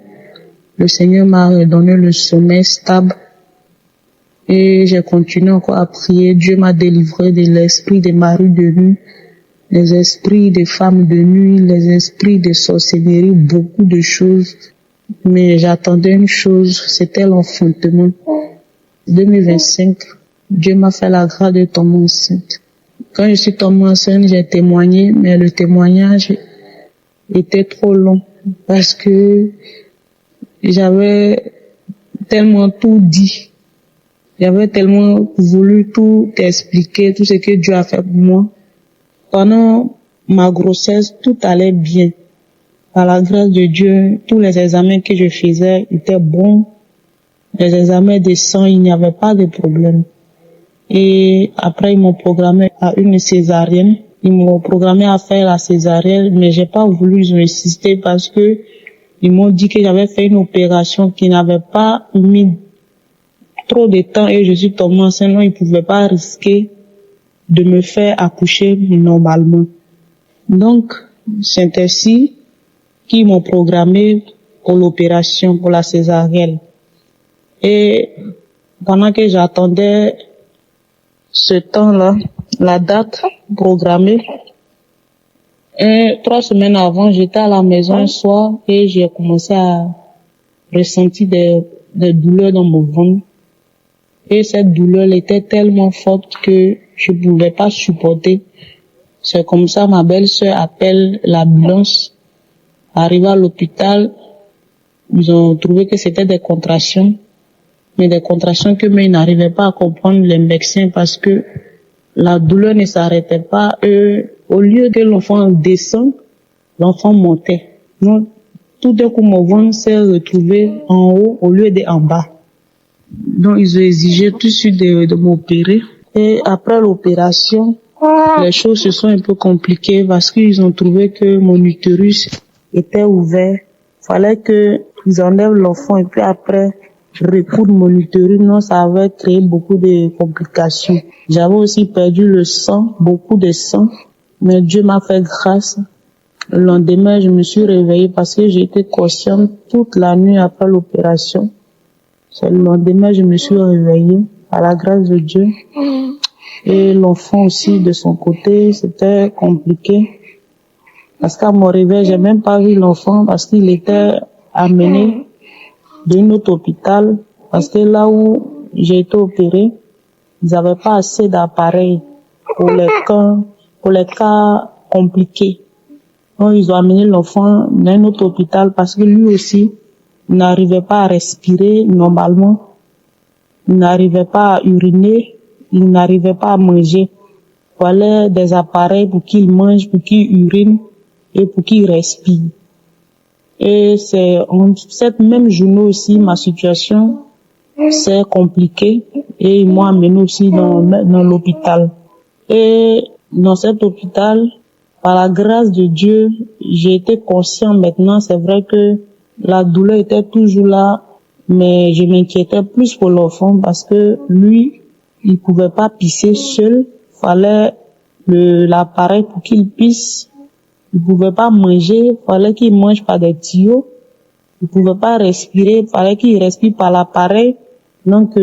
Le Seigneur m'a donné le sommeil stable et j'ai continué encore à prier. Dieu m'a délivré de l'esprit des maris de nuit, les esprits des femmes de nuit, les esprits de sorcellerie, beaucoup de choses. Mais j'attendais une chose, c'était l'enfantement. 2025, Dieu m'a fait la grâce de tomber enceinte. Quand je suis tombée enceinte, j'ai témoigné, mais le témoignage était trop long parce que j'avais tellement tout dit. J'avais tellement voulu tout expliquer, tout ce que Dieu a fait pour moi. Pendant ma grossesse, tout allait bien. Par la grâce de Dieu, tous les examens que je faisais étaient bons. Les examens de sang, il n'y avait pas de problème. Et après, ils m'ont programmé à une césarienne. Ils m'ont programmé à faire la césarienne, mais j'ai pas voulu, ils ont insisté parce que ils m'ont dit que j'avais fait une opération qui n'avait pas mis trop de temps et je suis tombée enceinte, non, ils pouvaient pas risquer de me faire accoucher normalement. Donc, c'est ainsi qu'ils m'ont programmé pour l'opération, pour la césarienne. Et pendant que j'attendais ce temps-là, la date programmée, et 3 semaines avant, j'étais à la maison un soir et j'ai commencé à ressentir des douleurs dans mon ventre. Et cette douleur était tellement forte que je ne pouvais pas supporter. C'est comme ça, ma belle-sœur appelle l'ambulance. Arrivé à l'hôpital, ils ont trouvé que c'était des contractions. Mais des contractions que mais ils n'arrivaient pas à comprendre les médecins parce que la douleur ne s'arrêtait pas. Au lieu que l'enfant descend, l'enfant montait. Donc, tout d'un coup, mon ventre s'est retrouvé en haut au lieu d'en bas. Donc, ils ont exigé tout de suite de m'opérer. Et après l'opération, les choses se sont un peu compliquées parce qu'ils ont trouvé que mon utérus était ouvert. Fallait que ils enlèvent l'enfant et puis après recoudre mon utérus. Non, ça avait créé beaucoup de complications. J'avais aussi perdu le sang, beaucoup de sang. Mais Dieu m'a fait grâce. Le lendemain, je me suis réveillée parce que j'ai été consciente toute la nuit après l'opération. C'est le lendemain, je me suis réveillée à la grâce de Dieu. Et l'enfant aussi, de son côté, c'était compliqué. Parce qu'à mon réveil, j'ai même pas vu l'enfant parce qu'il était amené d'un autre hôpital. Parce que là où j'ai été opérée, ils n'avaient pas assez d'appareils pour les cas compliqués. Donc, ils ont amené l'enfant dans un autre hôpital parce que lui aussi, Il n'arrivait pas à respirer normalement. Il n'arrivait pas à uriner. Il n'arrivait pas à manger. Il fallait des appareils pour qu'il mange, pour qu'il urine et pour qu'il respire. Et c'est en cette même journée aussi, ma situation s'est compliquée et ils m'ont amené aussi dans l'hôpital. Et dans cet hôpital, par la grâce de Dieu, j'ai été conscient maintenant. C'est vrai que la douleur était toujours là, mais je m'inquiétais plus pour l'enfant parce que lui, il pouvait pas pisser seul. Fallait l'appareil pour qu'il pisse. Il pouvait pas manger. Fallait qu'il mange par des tuyaux. Il pouvait pas respirer. Fallait qu'il respire par l'appareil. Donc,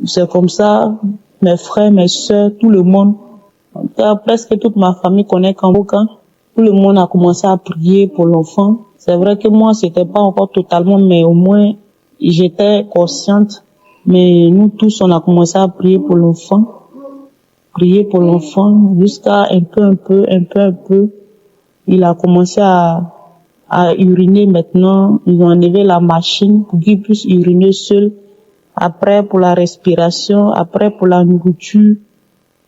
c'est comme ça, mes frères, mes sœurs, tout le monde, presque toute ma famille connaît Kambuka. Tout le monde a commencé à prier pour l'enfant. C'est vrai que moi, c'était pas encore totalement, mais au moins, j'étais consciente. Mais nous tous, on a commencé à prier pour l'enfant. Prier pour l'enfant jusqu'à un peu. Il a commencé à uriner maintenant. Ils ont enlevé la machine pour qu'il puisse uriner seul. Après pour la respiration, après pour la nourriture,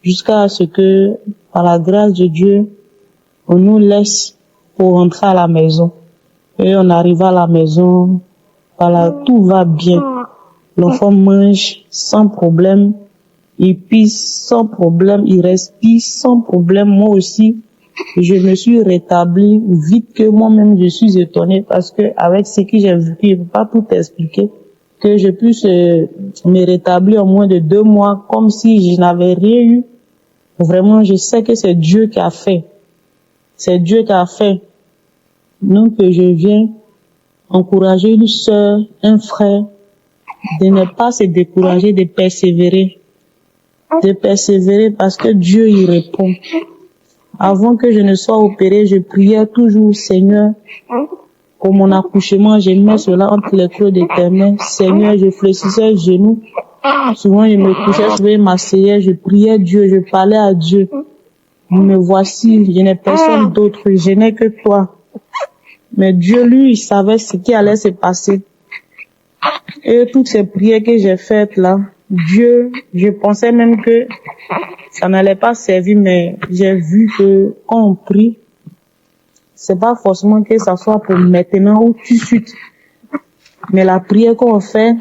jusqu'à ce que, par la grâce de Dieu, on nous laisse pour rentrer à la maison. Et on arrive à la maison, voilà, tout va bien. L'enfant mange sans problème, il pisse sans problème, il respire sans problème. Moi aussi, je me suis rétabli vite que moi-même je suis étonné parce que avec ce que j'ai vu, je ne peux pas tout expliquer, que je puisse me rétablir en moins de 2 mois comme si je n'avais rien eu. Vraiment, je sais que c'est Dieu qui a fait. C'est Dieu qui a fait. Donc, je viens encourager une sœur, un frère, de ne pas se décourager, de persévérer. De persévérer parce que Dieu y répond. Avant que je ne sois opérée, je priais toujours, Seigneur, pour mon accouchement, je mets cela entre les creux de tes mains. Seigneur, je fléchissais les genoux. Souvent, je me couchais, souvent, je m'asseyais, je priais Dieu, je parlais à Dieu. Me voici, je n'ai personne d'autre, je n'ai que toi. Mais Dieu, lui, il savait ce qui allait se passer. Et toutes ces prières que j'ai faites là, Dieu, je pensais même que ça n'allait pas servir, mais j'ai vu que quand on prie, c'est pas forcément que ça soit pour maintenant ou tout de suite. Mais la prière qu'on fait,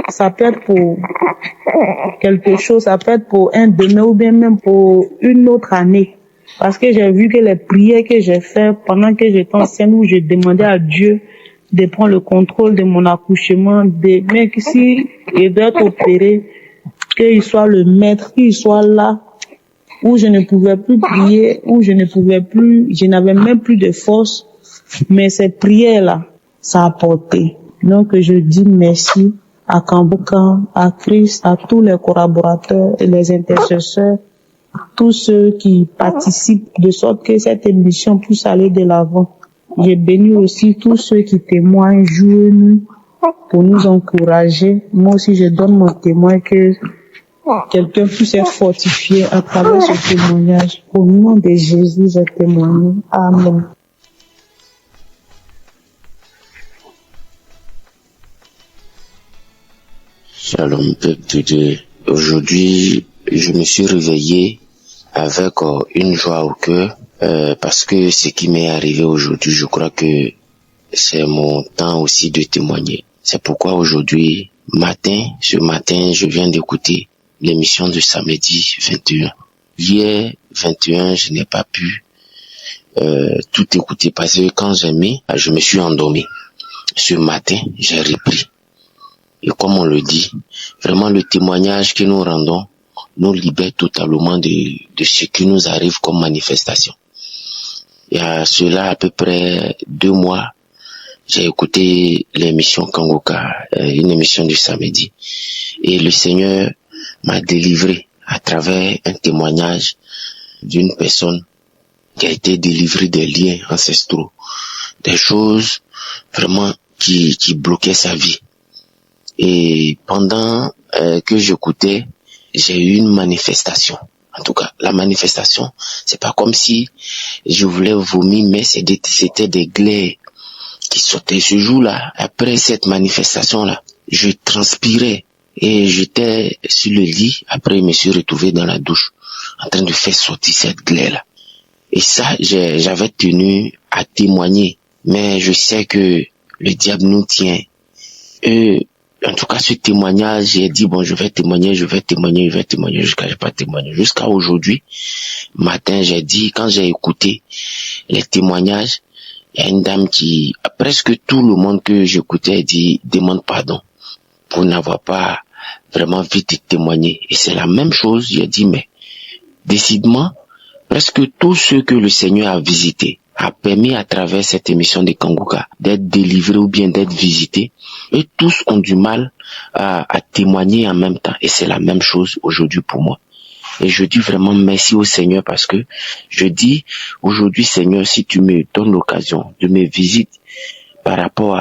ça peut être pour quelque chose, ça peut être pour un demain ou bien même pour une autre année. Parce que j'ai vu que les prières que j'ai faites pendant que j'étais enceinte, où je demandais à Dieu de prendre le contrôle de mon accouchement, mais que si il doit être opéré, qu'il soit le maître, qu'il soit là, où je ne pouvais plus prier, où je n'avais même plus de force, mais ces prières-là, ça a porté. Donc je dis merci à Kambuka, à Christ, à tous les collaborateurs et les intercesseurs, tous ceux qui participent de sorte que cette émission puisse aller de l'avant. J'ai béni aussi tous ceux qui témoignent jour et nuit pour nous encourager. Moi aussi, je donne mon témoin que quelqu'un puisse être fortifié à travers ce témoignage. Au nom de Jésus, j'ai témoigné. Amen. Shalom, peuple de Dieu. Aujourd'hui, je me suis réveillé avec une joie au cœur parce que ce qui m'est arrivé aujourd'hui, je crois que c'est mon temps aussi de témoigner. C'est pourquoi aujourd'hui, ce matin, je viens d'écouter l'émission de samedi 21. Hier, 21, je n'ai pas pu tout écouter parce que quand j'ai mis, je me suis endormi. Ce matin, j'ai repris. Et comme on le dit, vraiment le témoignage que nous rendons nous libère totalement de ce qui nous arrive comme manifestation. Il y a cela à peu près 2 mois, j'ai écouté l'émission Kangoka, une émission du samedi. Et le Seigneur m'a délivré à travers un témoignage d'une personne qui a été délivrée des liens ancestraux, des choses vraiment qui bloquaient sa vie. Et pendant que j'écoutais, j'ai eu une manifestation. En tout cas, la manifestation, c'est pas comme si je voulais vomir, mais c'était des glaives qui sortait. Ce jour-là, après cette manifestation-là, je transpirais et j'étais sur le lit. Après, je me suis retrouvé dans la douche en train de faire sortir cette glaie-là. Et ça, j'avais tenu à témoigner. Mais je sais que le diable nous tient. En tout cas, ce témoignage, j'ai dit, bon, je vais témoigner, jusqu'à j'ai pas témoigné. Jusqu'à aujourd'hui, matin, j'ai dit, quand j'ai écouté les témoignages, il y a une dame qui, presque tout le monde que j'écoutais dit, demande pardon pour n'avoir pas vraiment vite témoigné. Et c'est la même chose, j'ai dit, mais décidément, presque tous ceux que le Seigneur a visités a permis à travers cette émission de Kanguka d'être délivrés ou bien d'être visités, et tous ont du mal à témoigner en même temps. Et c'est la même chose aujourd'hui pour moi. Et je dis vraiment merci au Seigneur parce que je dis aujourd'hui, Seigneur, si tu me donnes l'occasion de me visiter par rapport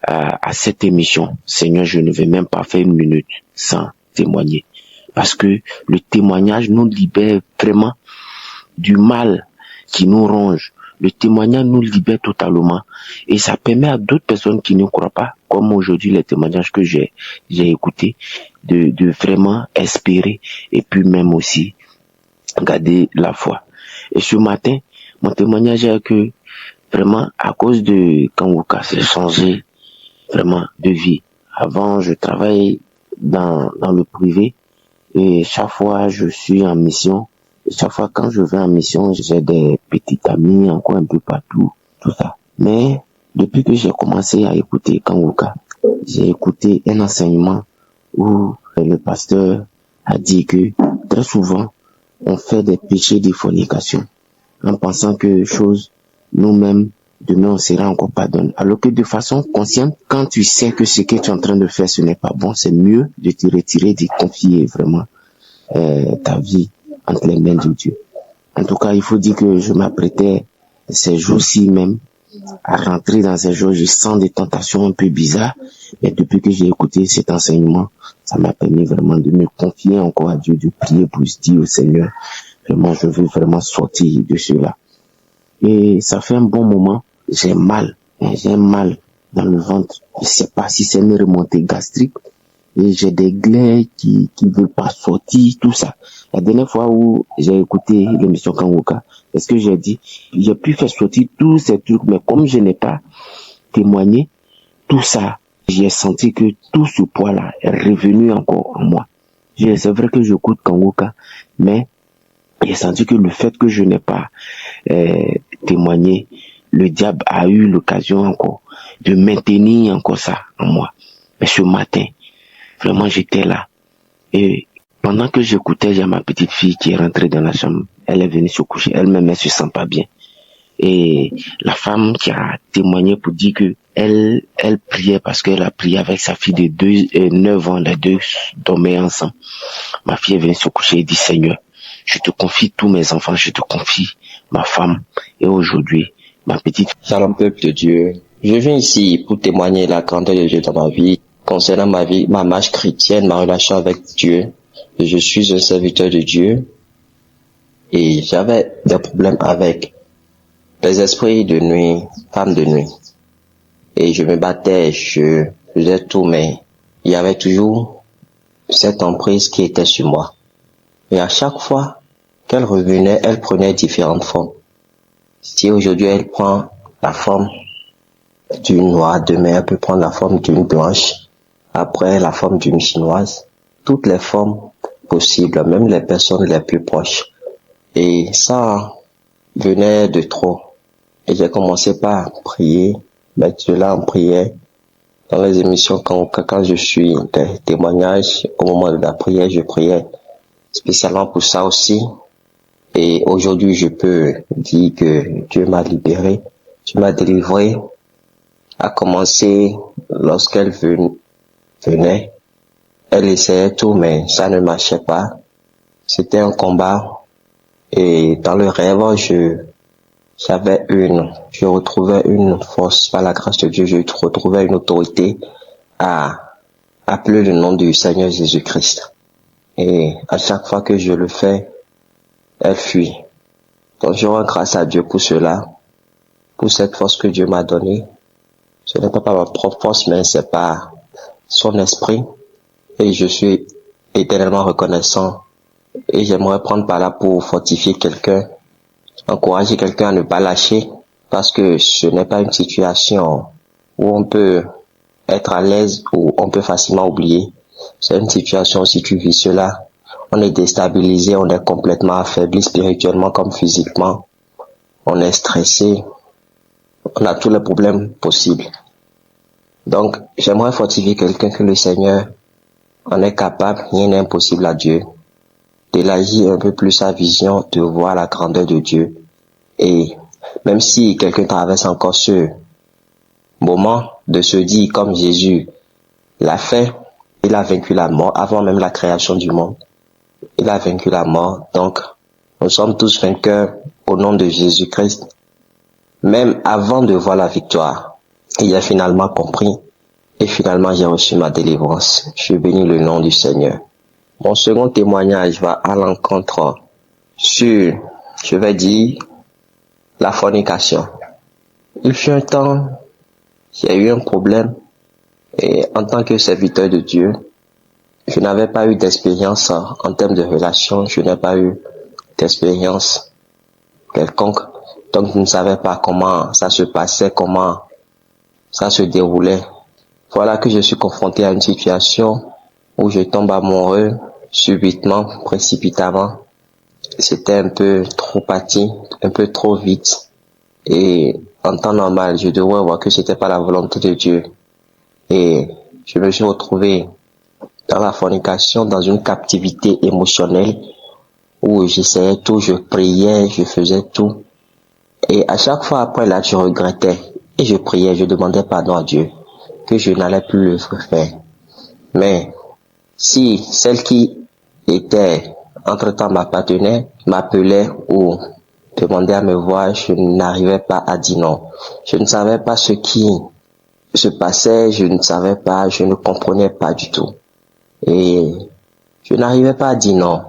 à cette émission, Seigneur, je ne vais même pas faire une minute sans témoigner. Parce que le témoignage nous libère vraiment du mal qui nous ronge. Le témoignage nous libère totalement et ça permet à d'autres personnes qui ne croient pas, comme aujourd'hui les témoignages que j'ai écoutés, de vraiment espérer et puis même aussi garder la foi. Et ce matin, mon témoignage est que vraiment à cause de Kanguka, j'ai changé vraiment de vie. Avant, je travaillais dans le privé et chaque fois je suis en mission. Chaque fois quand je vais en mission, j'ai des petits amis encore un peu partout, tout ça. Mais depuis que j'ai commencé à écouter Kanguka, j'ai écouté un enseignement où le pasteur a dit que très souvent, on fait des péchés de fornication en pensant que chose nous-mêmes, demain on sera encore pardonné. Alors que de façon consciente, quand tu sais que ce que tu es en train de faire, ce n'est pas bon, c'est mieux de te retirer, de confier vraiment ta vie entre les mains de Dieu. En tout cas, il faut dire que je m'apprêtais ces jours-ci même à rentrer dans ces jours. Je sens des tentations un peu bizarres, mais depuis que j'ai écouté cet enseignement, ça m'a permis vraiment de me confier encore à Dieu, de prier pour se dire au Seigneur, vraiment, je veux vraiment sortir de cela. Et ça fait un bon moment, j'ai mal dans le ventre. Je sais pas si c'est une remontée gastrique. Et j'ai des glaies qui veulent pas sortir, tout ça. La dernière fois où j'ai écouté l'émission Kanguka, est-ce que j'ai dit, j'ai pu faire sortir tous ces trucs, mais comme je n'ai pas témoigné, tout ça, j'ai senti que tout ce poids-là est revenu encore en moi. C'est vrai que j'écoute Kanguka, mais j'ai senti que le fait que je n'ai pas témoigné, le diable a eu l'occasion encore de maintenir encore ça en moi. Mais ce matin, vraiment, j'étais là. Et pendant que j'écoutais, j'ai ma petite fille qui est rentrée dans la chambre. Elle est venue se coucher. Elle-même, elle se sent pas bien. Et la femme qui a témoigné pour dire que elle priait parce qu'elle a prié avec sa fille de 9 ans. Les deux dormaient ensemble. Ma fille est venue se coucher et dit, Seigneur, je te confie tous mes enfants, je te confie ma femme. Et aujourd'hui, ma petite... Shalom peuple de Dieu. Je viens ici pour témoigner la grandeur de Dieu dans ma vie. Concernant ma vie, ma marche chrétienne, ma relation avec Dieu, je suis un serviteur de Dieu et j'avais des problèmes avec les esprits de nuit, femmes de nuit. Et je me battais, je faisais tout, mais il y avait toujours cette emprise qui était sur moi. Et à chaque fois qu'elle revenait, elle prenait différentes formes. Si aujourd'hui elle prend la forme d'une noire, demain elle peut prendre la forme d'une blanche. Après, la forme d'une chinoise, toutes les formes possibles, même les personnes les plus proches. Et ça venait de trop. Et j'ai commencé par prier, mettre cela en prière. Dans les émissions, quand je suis des témoignages, au moment de la prière, je priais spécialement pour ça aussi. Et aujourd'hui, je peux dire que Dieu m'a libéré, Dieu m'a délivré. A commencer lorsqu'elle venait, elle essayait tout, mais ça ne marchait pas. C'était un combat. Et dans le rêve, je retrouvais une force par la grâce de Dieu, je retrouvais une autorité à appeler le nom du Seigneur Jésus-Christ. Et à chaque fois que je le fais, elle fuit. Donc je rends grâce à Dieu pour cela, pour cette force que Dieu m'a donnée. Ce n'est pas par ma propre force, mais c'est par son esprit. Et je suis éternellement reconnaissant. Et j'aimerais prendre par là pour fortifier quelqu'un, encourager quelqu'un à ne pas lâcher, parce que ce n'est pas une situation où on peut être à l'aise ou on peut facilement oublier. C'est une situation, si tu vis cela, on est déstabilisé, on est complètement affaibli spirituellement comme physiquement, on est stressé, on a tous les problèmes possibles. Donc, j'aimerais fortifier quelqu'un que le Seigneur en est capable, rien n'est impossible à Dieu, d'élargir un peu plus sa vision, de voir la grandeur de Dieu. Et même si quelqu'un traverse encore ce moment de se dire comme Jésus l'a fait, il a vaincu la mort avant même la création du monde. Il a vaincu la mort, donc nous sommes tous vainqueurs au nom de Jésus-Christ. Même avant de voir la victoire, il a finalement compris et finalement j'ai reçu ma délivrance. Je bénis le nom du Seigneur. Mon second témoignage va à l'encontre sur, je vais dire, la fornication. Il fut un temps, j'ai eu un problème et en tant que serviteur de Dieu, je n'avais pas eu d'expérience en termes de relation, je n'ai pas eu d'expérience quelconque, donc je ne savais pas comment ça se passait, comment ça se déroulait. Voilà que je suis confronté à une situation où je tombe amoureux subitement, précipitamment. C'était un peu trop parti, un peu trop vite. Et en temps normal, je devrais voir que c'était pas la volonté de Dieu. Et je me suis retrouvé dans la fornication, dans une captivité émotionnelle où j'essayais tout, je priais, je faisais tout. Et à chaque fois après là, je regrettais et je priais, je demandais pardon à Dieu que je n'allais plus le faire. Mais si celle qui était entre-temps ma partenaire m'appelait ou demandait à me voir, je n'arrivais pas à dire non. Je ne savais pas ce qui se passait, je ne savais pas, je ne comprenais pas du tout. Et je n'arrivais pas à dire non.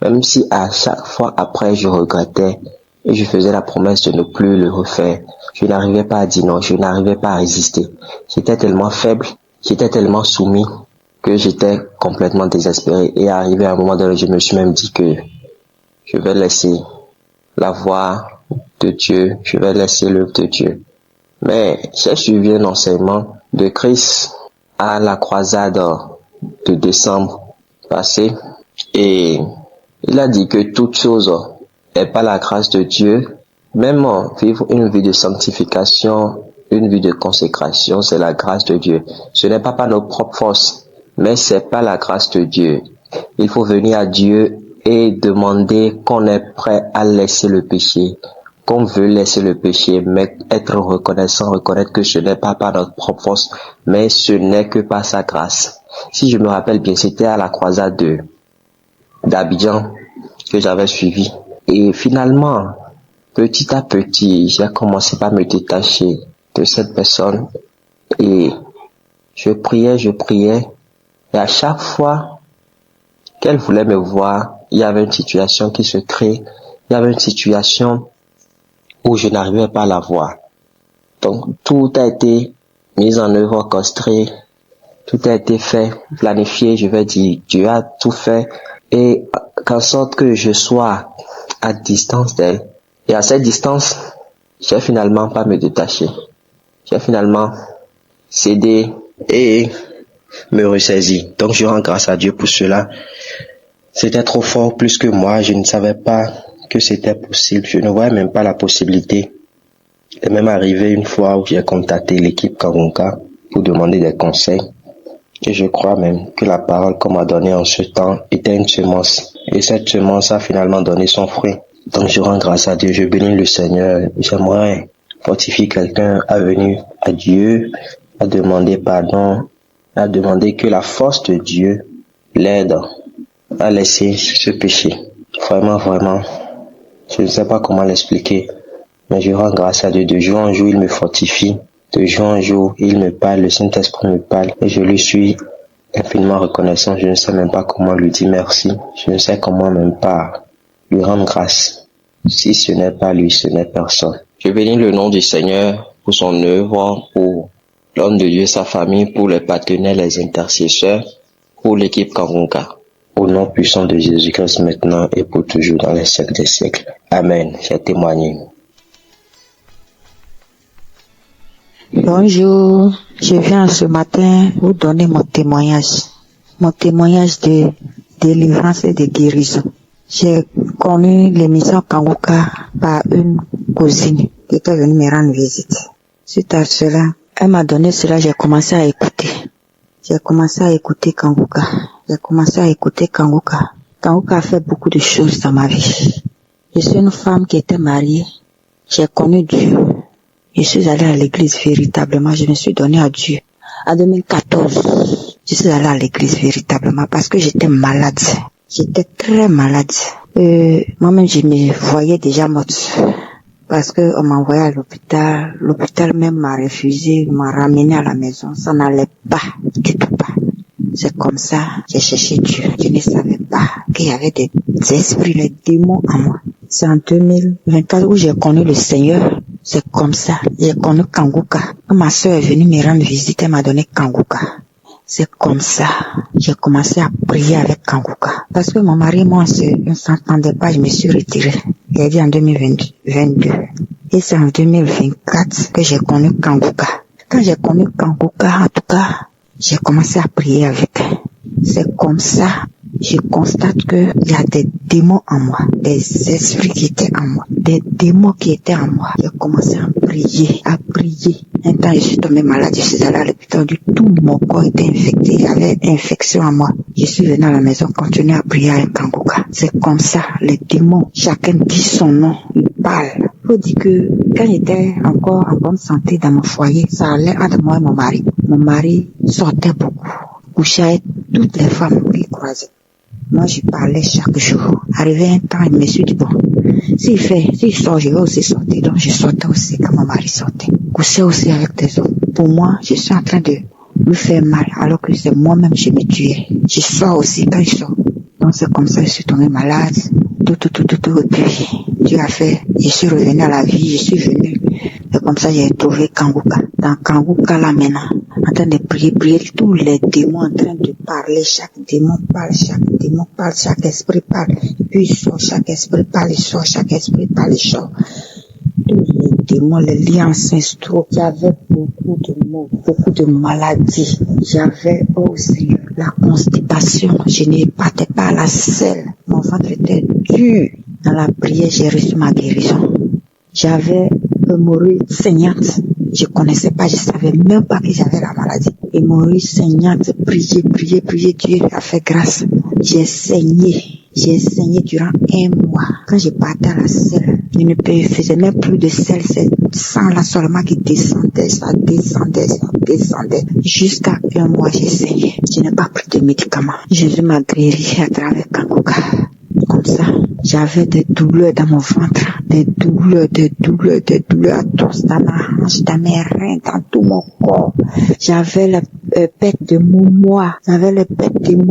Même si à chaque fois après je regrettais et je faisais la promesse de ne plus le refaire, je n'arrivais pas à dire non, je n'arrivais pas à résister. J'étais tellement faible, j'étais tellement soumis que j'étais complètement désespéré. Et arrivé à un moment donné, je me suis même dit que je vais laisser la voix de Dieu, je vais laisser l'œuvre de Dieu. Mais j'ai suivi un enseignement de Christ à la croisade de décembre passé et il a dit que toute chose est par la grâce de Dieu. Même vivre une vie de sanctification, une vie de consécration, c'est la grâce de Dieu. Ce n'est pas par nos propres forces, mais c'est par la grâce de Dieu. Il faut venir à Dieu et demander qu'on est prêt à laisser le péché, qu'on veut laisser le péché, mais être reconnaissant, reconnaître que ce n'est pas par notre propre force, mais ce n'est que par sa grâce. Si je me rappelle bien, c'était à la croisade d'Abidjan que j'avais suivi. Et finalement, petit à petit, j'ai commencé par me détacher de cette personne. Et je priais. Et à chaque fois qu'elle voulait me voir, il y avait une situation qui se crée. Il y avait une situation où je n'arrivais pas à la voir. Donc, tout a été mis en œuvre, orchestré. Tout a été fait, planifié, je vais dire. Dieu a tout fait. Et qu'en sorte que je sois à distance d'elle. Et à cette distance, j'ai finalement pas me détacher. J'ai finalement cédé et me ressaisi. Donc je rends grâce à Dieu pour cela. C'était trop fort, plus que moi. Je ne savais pas que c'était possible. Je ne voyais même pas la possibilité. Il est même arrivé une fois où j'ai contacté l'équipe Kangunka pour demander des conseils. Et je crois même que la parole qu'on m'a donnée en ce temps était une semence. Et cette semence a finalement donné son fruit. Donc je rends grâce à Dieu, je bénis le Seigneur. J'aimerais fortifier quelqu'un à venir à Dieu, à demander pardon, à demander que la force de Dieu l'aide à laisser ce péché. Vraiment, je ne sais pas comment l'expliquer, mais je rends grâce à Dieu. De jour en jour, il me fortifie. De jour en jour, il me parle, le Saint-Esprit me parle et je lui suis infiniment reconnaissant. Je ne sais même pas comment lui dire merci. Je ne sais comment même pas lui rendre grâce. Si ce n'est pas lui, ce n'est personne. Je bénis le nom du Seigneur pour son œuvre, pour l'homme de Dieu, sa famille, pour les partenaires, les intercesseurs, pour l'équipe Kanguka. Au nom puissant de Jésus-Christ maintenant et pour toujours dans les siècles des siècles. Amen. J'ai témoigné. Bonjour, je viens ce matin vous donner mon témoignage de délivrance et de guérison. J'ai connu l'émission Kanguka par une cousine qui était venue me rendre visite. Suite à cela, elle m'a donné cela, j'ai commencé à écouter. Kanguka. Kanguka a fait beaucoup de choses dans ma vie. Je suis une femme qui était mariée. J'ai connu Dieu. Je suis allée à l'église véritablement. Je me suis donnée à Dieu. En 2014, je suis allée à l'église véritablement parce que j'étais malade. J'étais très malade. Moi-même, je me voyais déjà morte. Parce que on m'a envoyé à l'hôpital. L'hôpital même m'a refusé, m'a ramené à la maison. Ça n'allait pas, du tout pas. C'est comme ça, j'ai cherché Dieu. Je ne savais pas qu'il y avait des esprits, les démons en moi. C'est en 2024 où j'ai connu le Seigneur. C'est comme ça, j'ai connu Kanguka. Quand ma soeur est venue me rendre visite, elle m'a donné Kanguka. C'est comme ça, j'ai commencé à prier avec Kanguka. Parce que mon mari et moi, on ne s'entendait pas, je me suis retirée. J'ai dit en 2022. Et c'est en 2024 que j'ai connu Kanguka. Quand j'ai connu Kanguka, en tout cas, j'ai commencé à prier avec. C'est comme ça, je constate que il y a des démons en moi, des esprits qui étaient en moi, des démons qui étaient en moi. J'ai commencé à prier. Un temps, je suis tombée malade, je suis allée à l'hôpital, tout mon corps était infecté, j'avais infection en moi. Je suis venue à la maison, continuer à prier avec Kanguka. C'est comme ça, les démons, chacun dit son nom, il parle. Faut dire que quand j'étais encore en bonne santé dans mon foyer, ça allait entre moi et mon mari. Mon mari sortait beaucoup, couchait avec toutes les femmes qu'il croisait. Moi, je parlais chaque jour. Arrivé un temps, je me suis dit, bon, s'il sort, je vais aussi sortir. Donc, je sortais aussi quand mon mari sortait. Couchais aussi avec des hommes. Pour moi, je suis en train de lui faire mal, alors que c'est moi-même, je me tuais. Je sors aussi quand je sors. Donc, c'est comme ça que je suis tombée malade. Tout. Et puis, Dieu a fait, je suis revenue à la vie, je suis venue. Et comme ça, j'ai trouvé Kanguka. Dans Kanguka, là, maintenant, en train de prier, tous les démons en train de parler. Chaque démon parle, chaque esprit parle. Et puis, il sort, chaque esprit parle, il sort, chaque esprit parle, il sort. Tous les démons, les liens ancestraux. J'avais beaucoup de maux, beaucoup de maladies. J'avais aussi la constipation. Je ne partais pas à la selle. Mon ventre était dur. Dans la prière, j'ai reçu ma guérison. J'avais hémorroïde saignante. Je connaissais pas, je savais même pas que j'avais la maladie. Hémorroïde saignante, prier, Dieu a fait grâce. J'ai saigné durant 1 mois. Quand je partais à la selle, je ne faisais même plus de selle, c'est sang là seulement qui descendait, ça descendait. Jusqu'à 1 mois, j'ai saigné. Je n'ai pas pris de médicaments. Jésus m'a guéri à travers Kanguka. Comme ça, j'avais des douleurs dans mon ventre, des douleurs à tous, dans ma hanche, dans mes reins, dans tout mon corps. J'avais la perte de moumois,